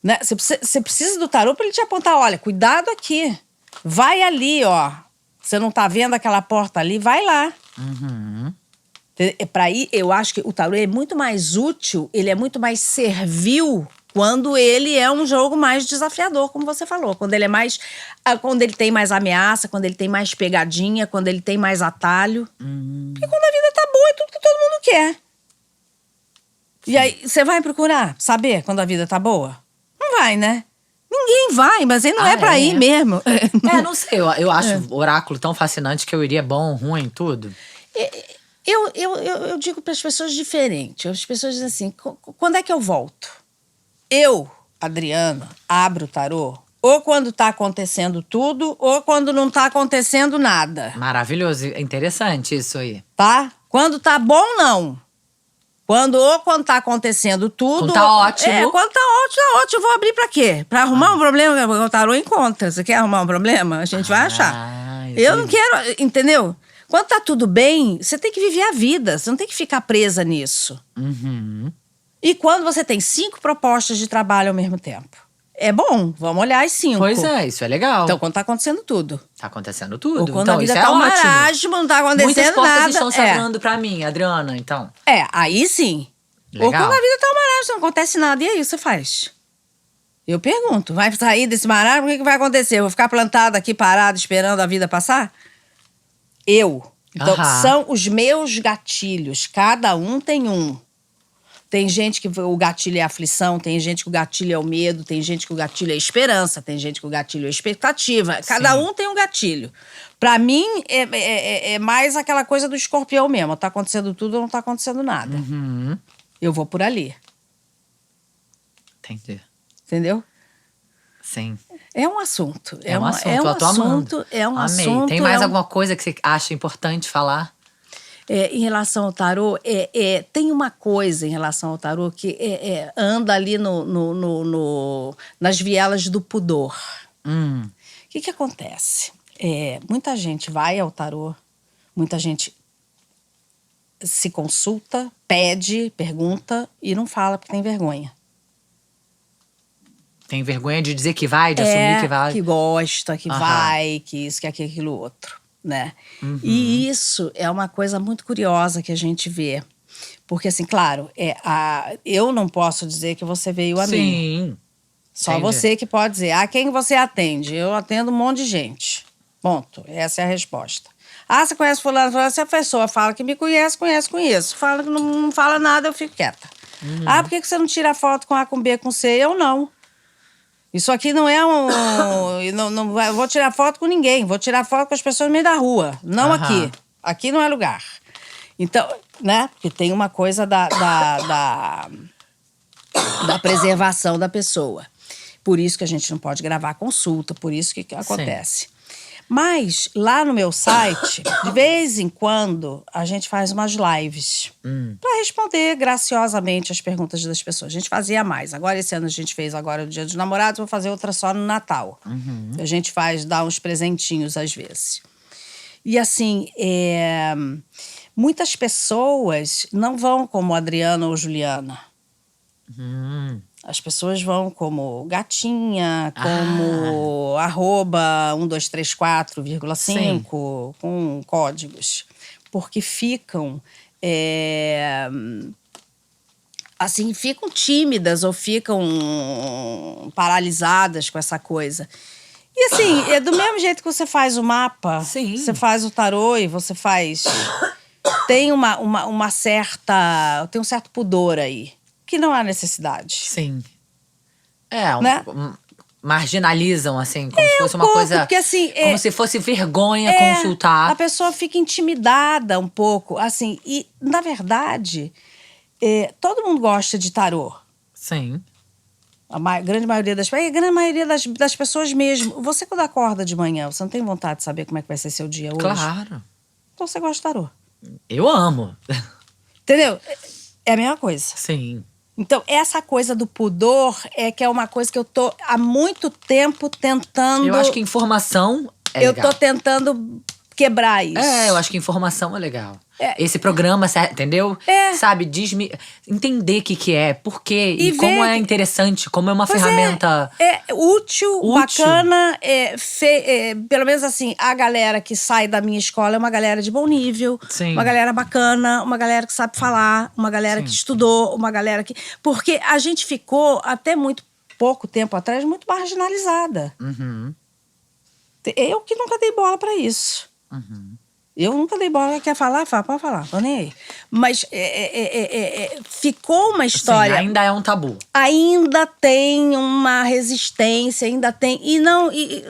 Né? Você precisa do tarô pra ele te apontar, olha, cuidado aqui. Vai ali, ó. Você não tá vendo aquela porta ali, vai lá. Uhum. Pra ir, eu acho que o tarô é muito mais útil, ele é muito mais servil quando ele é um jogo mais desafiador, como você falou. Quando ele é mais. Quando ele tem mais ameaça, quando ele tem mais pegadinha, quando ele tem mais atalho. Porque quando a vida tá boa, é tudo que todo mundo quer. E aí, você vai procurar saber quando a vida tá boa? Não vai, né? Ninguém vai, mas ele não é pra ir mesmo. Não sei. Eu acho o oráculo tão fascinante que eu iria bom, ruim, tudo. Eu digo para as pessoas diferente. As pessoas dizem assim, quando é que eu volto? Eu, Adriana, abro o tarô ou quando tá acontecendo tudo ou quando não tá acontecendo nada, Maravilhoso. Interessante isso aí. tá? Quando tá bom, não. Quando tá acontecendo tudo… Quando tá ótimo. Quando tá ótimo. Eu vou abrir pra quê? Pra arrumar um problema? O tarô encontra. Você quer arrumar um problema? A gente vai achar. Eu não quero… Entendeu? Quando tá tudo bem, você tem que viver a vida. Você não tem que ficar presa nisso. E quando você tem 5 propostas de trabalho ao mesmo tempo? É bom, vamos olhar as 5. Pois é, isso é legal. Então, quando tá acontecendo tudo. Tá acontecendo tudo. Ou quando então, a vida isso tá é um ótimo. marasmo, não tá acontecendo Muitas portas nada. estão se abrindo pra mim, Adriana, então. Aí sim. Legal. Ou quando a vida tá um marasmo, não acontece nada. E aí, o que você faz? Eu pergunto, vai sair desse marasmo? O que vai acontecer? Eu vou ficar plantada aqui, parada, esperando a vida passar? Então, são os meus gatilhos. Cada um tem um. Tem gente que o gatilho é aflição, tem gente que o gatilho é o medo, tem gente que o gatilho é esperança, tem gente que o gatilho é expectativa. Cada um tem um gatilho. Pra mim, é mais aquela coisa do escorpião mesmo. Tá acontecendo tudo ou não tá acontecendo nada. Eu vou por ali. Entendi. Entendeu? Sim. É um assunto. É um assunto. É um Amei. assunto. Tem mais alguma coisa que você acha importante falar? Em relação ao tarô, tem uma coisa em relação ao tarô que anda ali nas vielas do pudor. O que acontece? Muita gente vai ao tarô, muita gente se consulta, pede, pergunta e não fala porque tem vergonha. Tem vergonha de dizer que vai, de assumir que vai? Que gosta, que vai, que isso, que aquilo, outro. Né? E isso é uma coisa muito curiosa que a gente vê. Porque, assim, claro, eu não posso dizer que você veio a mim. Sim. Só Entendi. você que pode dizer. Quem você atende? Eu atendo um monte de gente. Ponto. Essa é a resposta. Você conhece fulano? Se a pessoa fala que me conhece, conheço. Fala que não fala nada, eu fico quieta. Por que você não tira foto com A, com B, com C? Eu não. Isso aqui não é não vou tirar foto com ninguém. Vou tirar foto com as pessoas no meio da rua. Não aqui. Aqui não é lugar. Então, né? Porque tem uma coisa da preservação da pessoa. Por isso que a gente não pode gravar consulta. Por isso que acontece. Sim. Mas, lá no meu site, de vez em quando, a gente faz umas lives para responder graciosamente as perguntas das pessoas. A gente fazia mais. Agora, esse ano, a gente fez agora no Dia dos Namorados, vou fazer outra só no Natal. A gente dá uns presentinhos às vezes. E assim, muitas pessoas não vão como Adriana ou Juliana. As pessoas vão como gatinha, como @1234,5 com códigos. Porque ficam, assim, ficam tímidas ou ficam paralisadas com essa coisa. E assim, é do mesmo jeito que você faz o mapa, você faz o tarô e você faz… Tem tem um certo pudor aí. Que não há necessidade. Sim. Né? Marginalizam, assim, como se fosse uma coisa… Porque, assim, como se fosse vergonha consultar. A pessoa fica intimidada um pouco, assim. E, na verdade, todo mundo gosta de tarô. Sim. A grande maioria das pessoas mesmo. Você, quando acorda de manhã, você não tem vontade de saber como é que vai ser seu dia hoje? Claro. Então você gosta de tarô. Eu amo. Entendeu? É a mesma coisa. Sim. Então, essa coisa do pudor que é uma coisa que eu tô há muito tempo tentando… Eu acho que informação é legal. Eu tô tentando quebrar isso. Eu acho que informação é legal. Esse programa, entendeu? Sabe, entender o que é, por quê e como é interessante, como é uma ferramenta… útil, bacana. Pelo menos assim, a galera que sai da minha escola é uma galera de bom nível. Sim. Uma galera bacana, uma galera que sabe falar, uma galera que estudou, uma galera que… Porque a gente ficou, até muito pouco tempo atrás, muito marginalizada. Eu que nunca dei bola pra isso. Eu nunca dei bola. Quer falar? Fala, pode falar, tô nem aí. Mas ficou uma história… Sim, ainda é um tabu. Ainda tem uma resistência, ainda tem…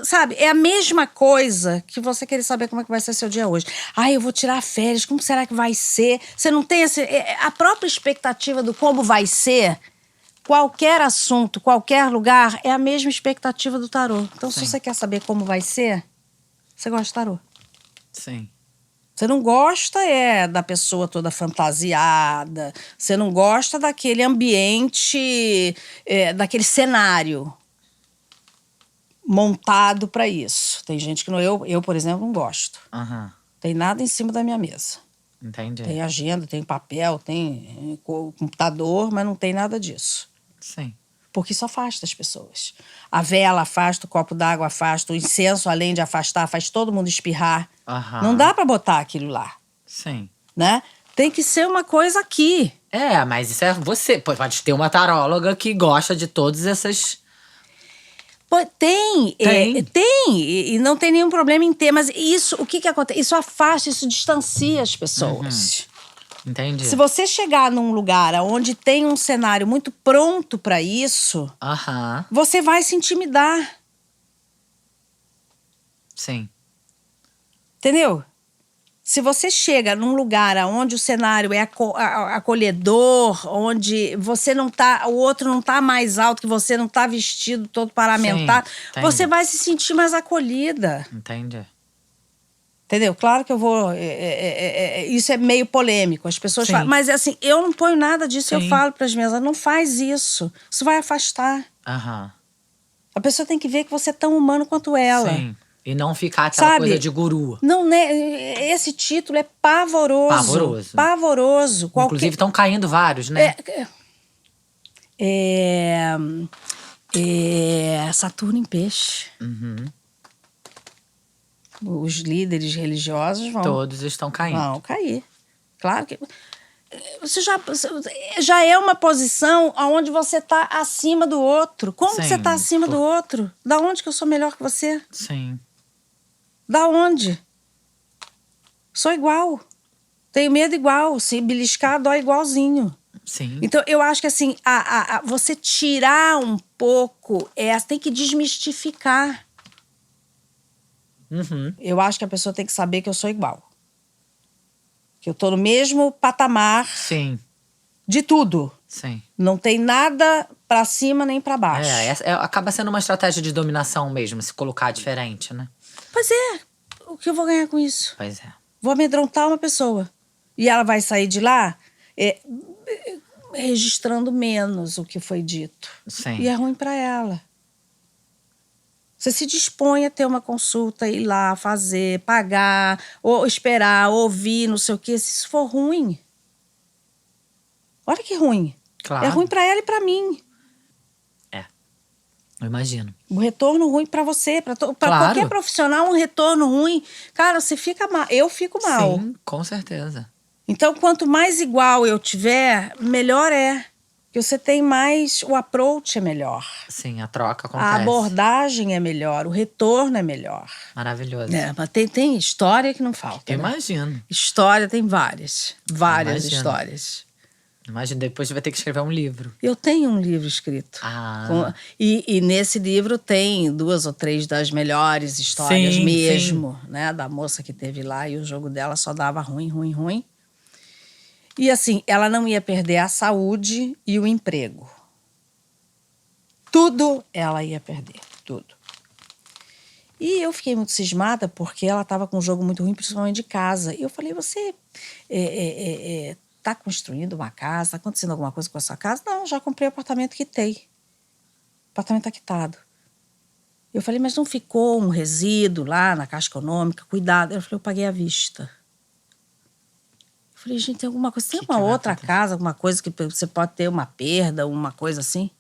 sabe, é a mesma coisa que você querer saber como é que vai ser seu dia hoje. Eu vou tirar férias, como será que vai ser? Você não tem a própria expectativa do como vai ser… Qualquer assunto, qualquer lugar, é a mesma expectativa do tarô. Então, se você quer saber como vai ser, você gosta de tarô. Sim. Você não gosta da pessoa toda fantasiada. Você não gosta daquele ambiente, daquele cenário montado para isso. Tem gente que não... Eu, por exemplo, não gosto. Aham. Tem nada em cima da minha mesa. Entendi. Tem agenda, tem papel, tem computador, mas não tem nada disso. Sim. Porque isso afasta as pessoas. A vela afasta, o copo d'água afasta, o incenso, além de afastar, faz todo mundo espirrar. Aham. Não dá para botar aquilo lá, Sim. né? Tem que ser uma coisa aqui. Mas isso é você. Pode ter uma taróloga que gosta de todas essas... Pô, tem. Tem? E não tem nenhum problema em ter. Mas isso, o que acontece? Isso afasta, isso distancia as pessoas. Entendi. Se você chegar num lugar onde tem um cenário muito pronto para isso, Aham. você vai se intimidar. Sim. Entendeu? Se você chega num lugar onde o cenário é acolhedor, onde você não tá, o outro não tá mais alto que você, não tá vestido todo paramentado, Sim, você entendi. vai se sentir mais acolhida. Entendi. Entendeu? Claro que eu vou... isso é meio polêmico. As pessoas Sim. falam... Mas assim, eu não ponho nada disso. Eu Sim. falo para as minhas não faz isso. Isso vai afastar. Aham. A pessoa tem que ver que você é tão humano quanto ela. Sim. E não ficar aquela Sabe? coisa de guru. Não, né? Esse título é pavoroso. Pavoroso. Pavoroso. Inclusive, estão caindo vários, né? Saturno em peixe. Uhum. Os líderes religiosos vão... Todos estão caindo. Vão cair. Claro que... Você já é uma posição onde você está acima do outro. Como que Sim, você está acima do outro? Da onde que eu sou melhor que você? Sim. Da onde? Sou igual. Tenho medo igual. Se beliscar, dói igualzinho. Sim. Então, eu acho que assim, você tirar um pouco, tem que desmistificar. Uhum. Eu acho que a pessoa tem que saber que eu sou igual. Que eu tô no mesmo patamar Sim. de tudo. Sim. Não tem nada pra cima nem pra baixo. Acaba sendo uma estratégia de dominação mesmo, se colocar diferente, né? Pois é. O que eu vou ganhar com isso? Pois é. Vou amedrontar uma pessoa. E ela vai sair de lá registrando menos o que foi dito. Sim. E é ruim pra ela. Você se dispõe a ter uma consulta, ir lá, fazer, pagar, ou esperar, ouvir, não sei o quê. Se isso for ruim, olha que ruim. Claro. É ruim pra ela e pra mim. Eu imagino. Um retorno ruim pra você, pra Claro. qualquer profissional, um retorno ruim. Cara, você fica mal. Eu fico mal. Sim, com certeza. Então, quanto mais igual eu tiver, melhor é. Porque você tem mais... O approach é melhor. Sim, a troca acontece. A abordagem é melhor. O retorno é melhor. Maravilhoso. Mas tem história que não falta, Eu né? imagino. História tem várias. Várias Imagino. histórias. Imagina, depois você vai ter que escrever um livro. Eu tenho um livro escrito. E nesse livro tem 2 ou 3 das melhores histórias Sim, mesmo, né? Da moça que teve lá e o jogo dela só dava ruim, ruim, ruim. E assim, ela não ia perder a saúde e o emprego. Tudo ela ia perder, tudo. E eu fiquei muito cismada porque ela estava com um jogo muito ruim, principalmente de casa. E eu falei, você tá construindo uma casa? Tá acontecendo alguma coisa com a sua casa? Não, já comprei o apartamento, quitei. O apartamento tá quitado. Eu falei, mas não ficou um resíduo lá na Caixa Econômica? Cuidado. Ela falou, eu paguei à vista. Eu falei, gente, tem alguma coisa? Tem uma outra casa, alguma coisa que você pode ter uma perda, uma coisa assim?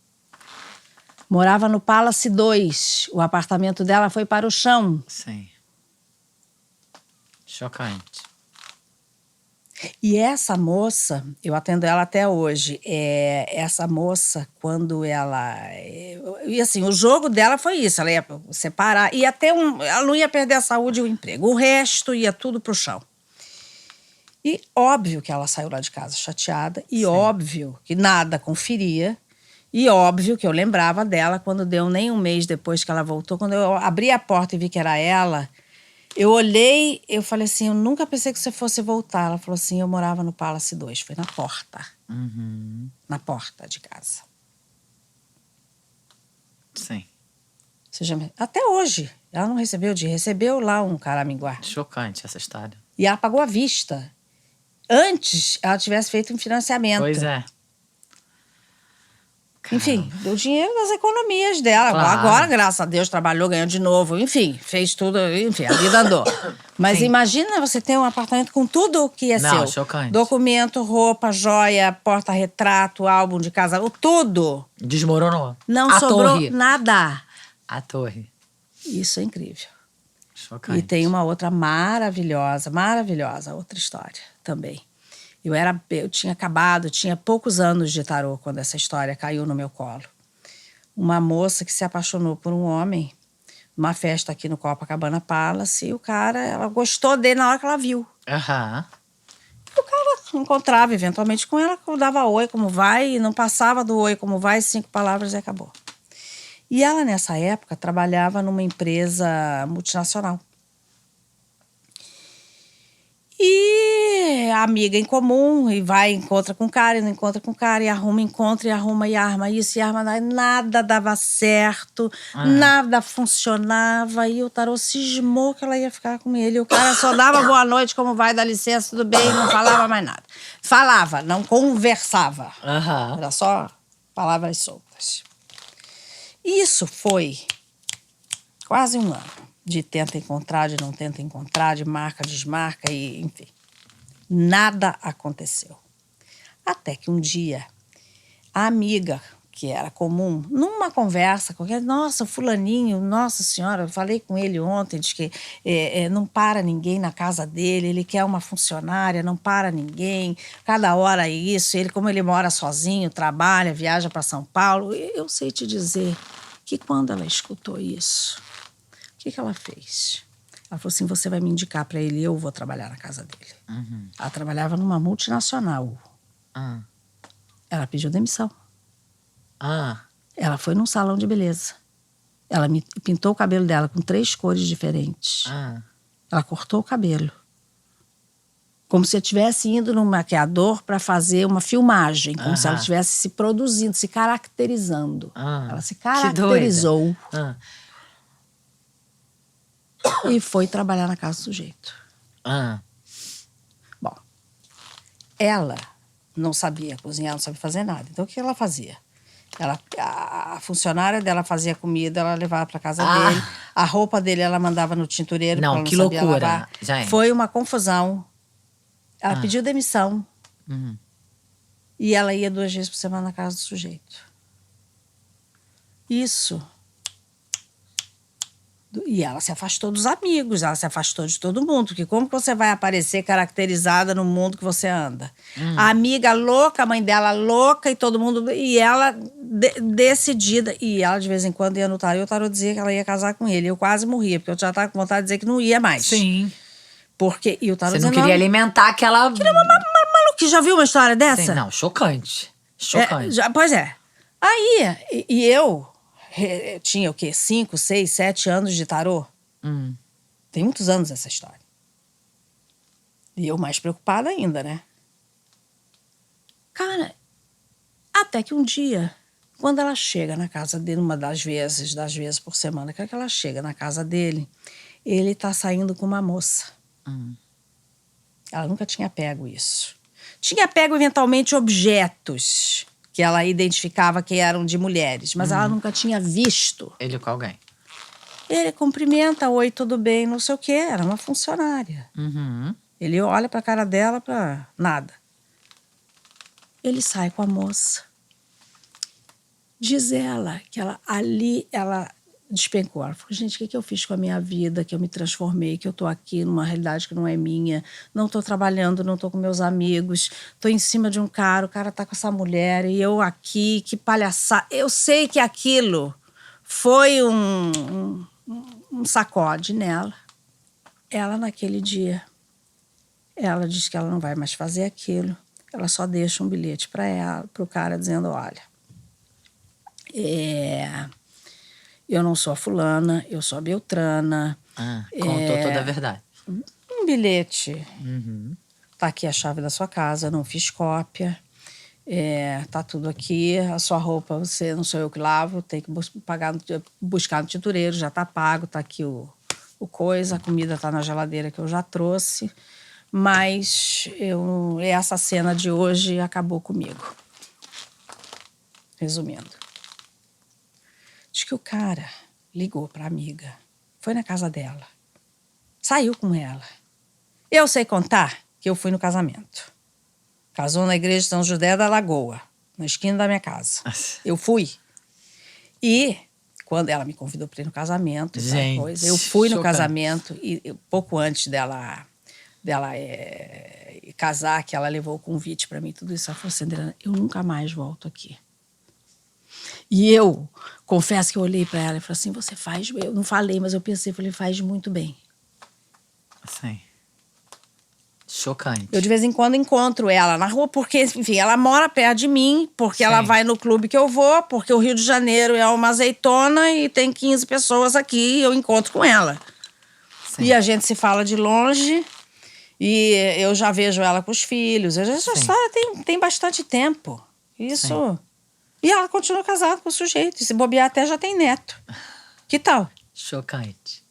Morava no Palace 2. O apartamento dela foi para o chão. Sim. Chocante. E essa moça, eu atendo ela até hoje, essa moça, quando ela... E assim, o jogo dela foi isso, ela ia separar, ela não ia perder a saúde e o emprego, o resto ia tudo pro chão. E óbvio que ela saiu lá de casa chateada, e Sim. óbvio que nada conferia, e óbvio que eu lembrava dela quando deu nem um mês depois que ela voltou, quando eu abri a porta e vi que era ela... Eu olhei, eu falei assim, eu nunca pensei que você fosse voltar. Ela falou assim, eu morava no Palace 2, foi na porta. Uhum. Na porta de casa. Sim. Até hoje, ela não recebeu lá um caraminguá. Chocante essa história. E ela pagou à vista. Antes, ela tivesse feito um financiamento. Pois é. Enfim, deu dinheiro das economias dela. Claro. Agora, graças a Deus, trabalhou, ganhou de novo. Enfim, fez tudo. Enfim, a vida andou. Mas Sim. imagina você ter um apartamento com tudo o que é Não, seu. chocante. Documento, roupa, joia, porta-retrato, álbum de casamento, tudo. Desmoronou. Não a sobrou torre. nada. A torre. Isso é incrível. Chocante. E tem uma outra maravilhosa, outra história também. Eu tinha poucos anos de tarô quando essa história caiu no meu colo. Uma moça que se apaixonou por um homem, numa festa aqui no Copacabana Palace, e o cara, ela gostou dele na hora que ela viu. Aham. O cara encontrava eventualmente com ela, dava oi, como vai, e não passava do oi, como vai, 5 palavras e acabou. E ela, nessa época, trabalhava numa empresa multinacional. E a amiga em comum, e vai, encontra com o cara, e não encontra com o cara, e arruma, encontra, e arruma, e arma isso, e arma, nada dava certo, nada funcionava, e o tarô cismou que ela ia ficar com ele. E o cara só dava boa noite, como vai, dá licença, tudo bem, não falava mais nada. Falava, não conversava. Aham. Era só palavras soltas. Isso foi quase um ano. De tenta encontrar, de não tenta encontrar, de marca, desmarca, e enfim. Nada aconteceu. Até que um dia, a amiga, que era comum, numa conversa qualquer, nossa, fulaninho, nossa senhora, eu falei com ele ontem, diz que não para ninguém na casa dele, ele quer uma funcionária, não para ninguém, cada hora é isso, como ele mora sozinho, trabalha, viaja para São Paulo. Eu sei te dizer que quando ela escutou isso, o que ela fez? Ela falou assim, você vai me indicar para ele, eu vou trabalhar na casa dele. Uhum. Ela trabalhava numa multinacional. Ela pediu demissão. Ela foi num salão de beleza. Ela me pintou o cabelo dela com 3 cores diferentes. Ela cortou o cabelo. Como se eu estivesse indo num maquiador para fazer uma filmagem. Como se ela estivesse se produzindo, se caracterizando. Ela se caracterizou. E foi trabalhar na casa do sujeito. Bom, ela não sabia cozinhar, não sabia fazer nada. Então, o que ela fazia? A funcionária dela fazia comida, ela levava para casa dele. A roupa dele ela mandava no tintureiro. Não, porque que ela não sabia loucura, lavar. gente. Foi uma confusão. Ela pediu demissão. E ela ia 2 vezes por semana na casa do sujeito. Isso. E ela se afastou dos amigos, ela se afastou de todo mundo. Porque como que você vai aparecer caracterizada no mundo que você anda? A amiga louca, a mãe dela louca e todo mundo... E ela decidida. E ela de vez em quando ia no tarô, e o tarô dizia que ela ia casar com ele. Eu quase morria, porque eu já estava com vontade de dizer que não ia mais. Sim. Porque, e o tarô Você não dizia, queria alimentar aquela... maluco, já viu uma história dessa? Sim, não, chocante. Chocante. Pois é. Aí, e eu tinha o quê? 5, 6, 7 anos de tarô. Tem muitos anos essa história. E eu mais preocupada ainda, né? Cara, até que um dia, quando ela chega na casa dele, uma das vezes por semana, que ela chega na casa dele, ele tá saindo com uma moça. Ela nunca tinha pego isso. Tinha pego, eventualmente, objetos que ela identificava que eram de mulheres, mas ela nunca tinha visto. Ele com alguém. Ele cumprimenta, oi, tudo bem, não sei o quê. Era uma funcionária. Ele olha pra cara dela, pra nada. Ele sai com a moça. Diz ela que ela despencou. Ela falou, gente, o que eu fiz com a minha vida? Que eu me transformei, que eu tô aqui numa realidade que não é minha. Não tô trabalhando, não tô com meus amigos. Tô em cima de um cara, o cara tá com essa mulher. E eu aqui, que palhaçada. Eu sei que aquilo foi um sacode nela. Ela, naquele dia, ela diz que ela não vai mais fazer aquilo. Ela só deixa um bilhete pro cara dizendo, olha... eu não sou a fulana, eu sou a Beltrana. Contou toda a verdade. Um bilhete. Tá aqui a chave da sua casa, não fiz cópia. Tá tudo aqui. A sua roupa, não sou eu que lavo, tem que buscar no tintureiro, já tá pago, tá aqui o coisa. A comida tá na geladeira que eu já trouxe. Mas essa cena de hoje acabou comigo. Resumindo. Diz que o cara ligou pra amiga. Foi na casa dela. Saiu com ela. Eu sei contar que eu fui no casamento. Casou na igreja de São José da Lagoa, na esquina da minha casa. Eu fui. E quando ela me convidou para ir no casamento, Gente, coisa, eu fui no chocante. casamento e pouco antes dela casar, que ela levou o convite para mim, tudo isso, ela falou assim, Adriana, eu nunca mais volto aqui. E eu confesso que eu olhei para ela e falei assim, você faz, eu não falei, mas eu pensei, falei, faz muito bem. Sim. Chocante. Eu de vez em quando encontro ela na rua, porque, enfim, ela mora perto de mim, porque ela Sim. vai no clube que eu vou, porque o Rio de Janeiro é uma azeitona e tem 15 pessoas aqui e eu encontro com ela. Sim. E a gente se fala de longe e eu já vejo ela com os filhos. Essa história tem bastante tempo. Isso. Sim. E ela continua casada com o sujeito. E se bobear até já tem neto. Que tal? Chocante.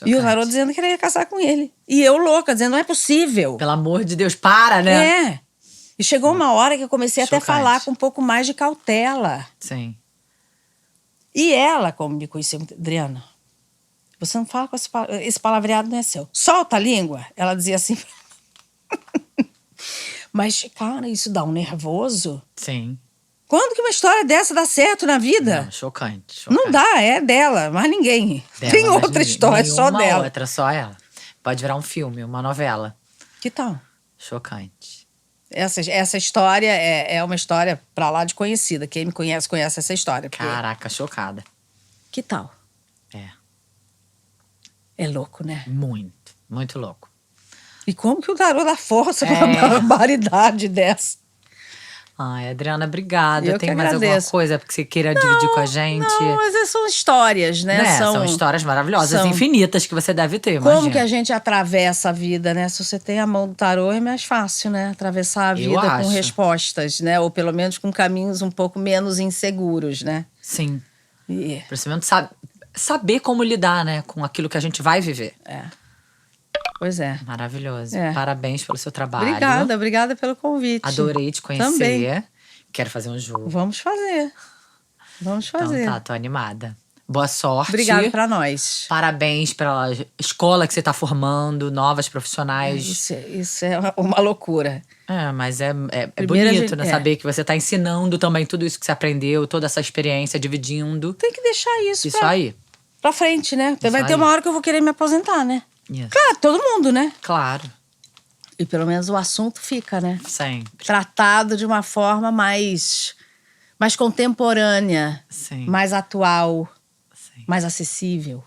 E o garoto dizendo que ele ia casar com ele. E eu louca, dizendo, não é possível. Pelo amor de Deus, para, né? É. E chegou uma hora que eu comecei até a Chocante. falar com um pouco mais de cautela. Sim. E ela, como me conhecia, Adriana, você não fala com esse palavreado, não é seu. Solta a língua. Ela dizia assim. Mas, cara, isso dá um nervoso. Sim. Quando que uma história dessa dá certo na vida? Não, chocante. Não dá, é dela, mas ninguém. Dela, Tem mas outra ninguém- história, só nenhuma dela. outra, só ela. Pode virar um filme, uma novela. Que tal? Chocante. Essa história é uma história pra lá de conhecida. Quem me conhece essa história. Porque... Caraca, chocada. Que tal? É. É louco, né? Muito, muito louco. E como que o garoto dá força pra uma barbaridade dessa? Ai, Adriana, obrigada. Eu Tem que mais alguma agradeço. coisa que você queira dividir com a gente? Não, mas são histórias, né? Né? São histórias maravilhosas, são- infinitas que você deve ter, imagina. Como que a gente atravessa a vida, né? Se você tem a mão do tarô, é mais fácil, né? Atravessar a Eu vida com acho. respostas, né? Ou pelo menos com caminhos um pouco menos inseguros, né? Sim. E, Principalmente saber como lidar, né? Com aquilo que a gente vai viver. pois é. Maravilhoso. É. Parabéns pelo seu trabalho. Obrigada pelo convite. Adorei te conhecer. Também. Quero fazer um jogo. Vamos fazer. Vamos fazer. Então tá, tô animada. Boa sorte. Obrigada pra nós. Parabéns pela escola que você tá formando, novas profissionais. Isso é uma loucura. Mas é Primeiro a bonito, gente- né? é. Saber que você tá ensinando também tudo isso que você aprendeu, toda essa experiência, dividindo. Tem que deixar isso, Isso aí. pra frente, né? Vai ter aí. uma hora que eu vou querer me aposentar, né? Isso. Claro, todo mundo, né? Claro. E pelo menos o assunto fica, né? Sempre. Tratado de uma forma mais contemporânea, Sim. mais atual, Sim. mais acessível.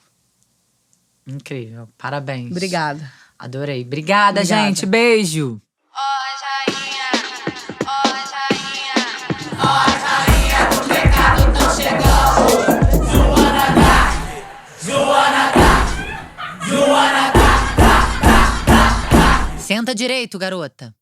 Incrível. Parabéns. Obrigada. Adorei. Obrigada, Obrigada. gente. Beijo. Senta direito, garota.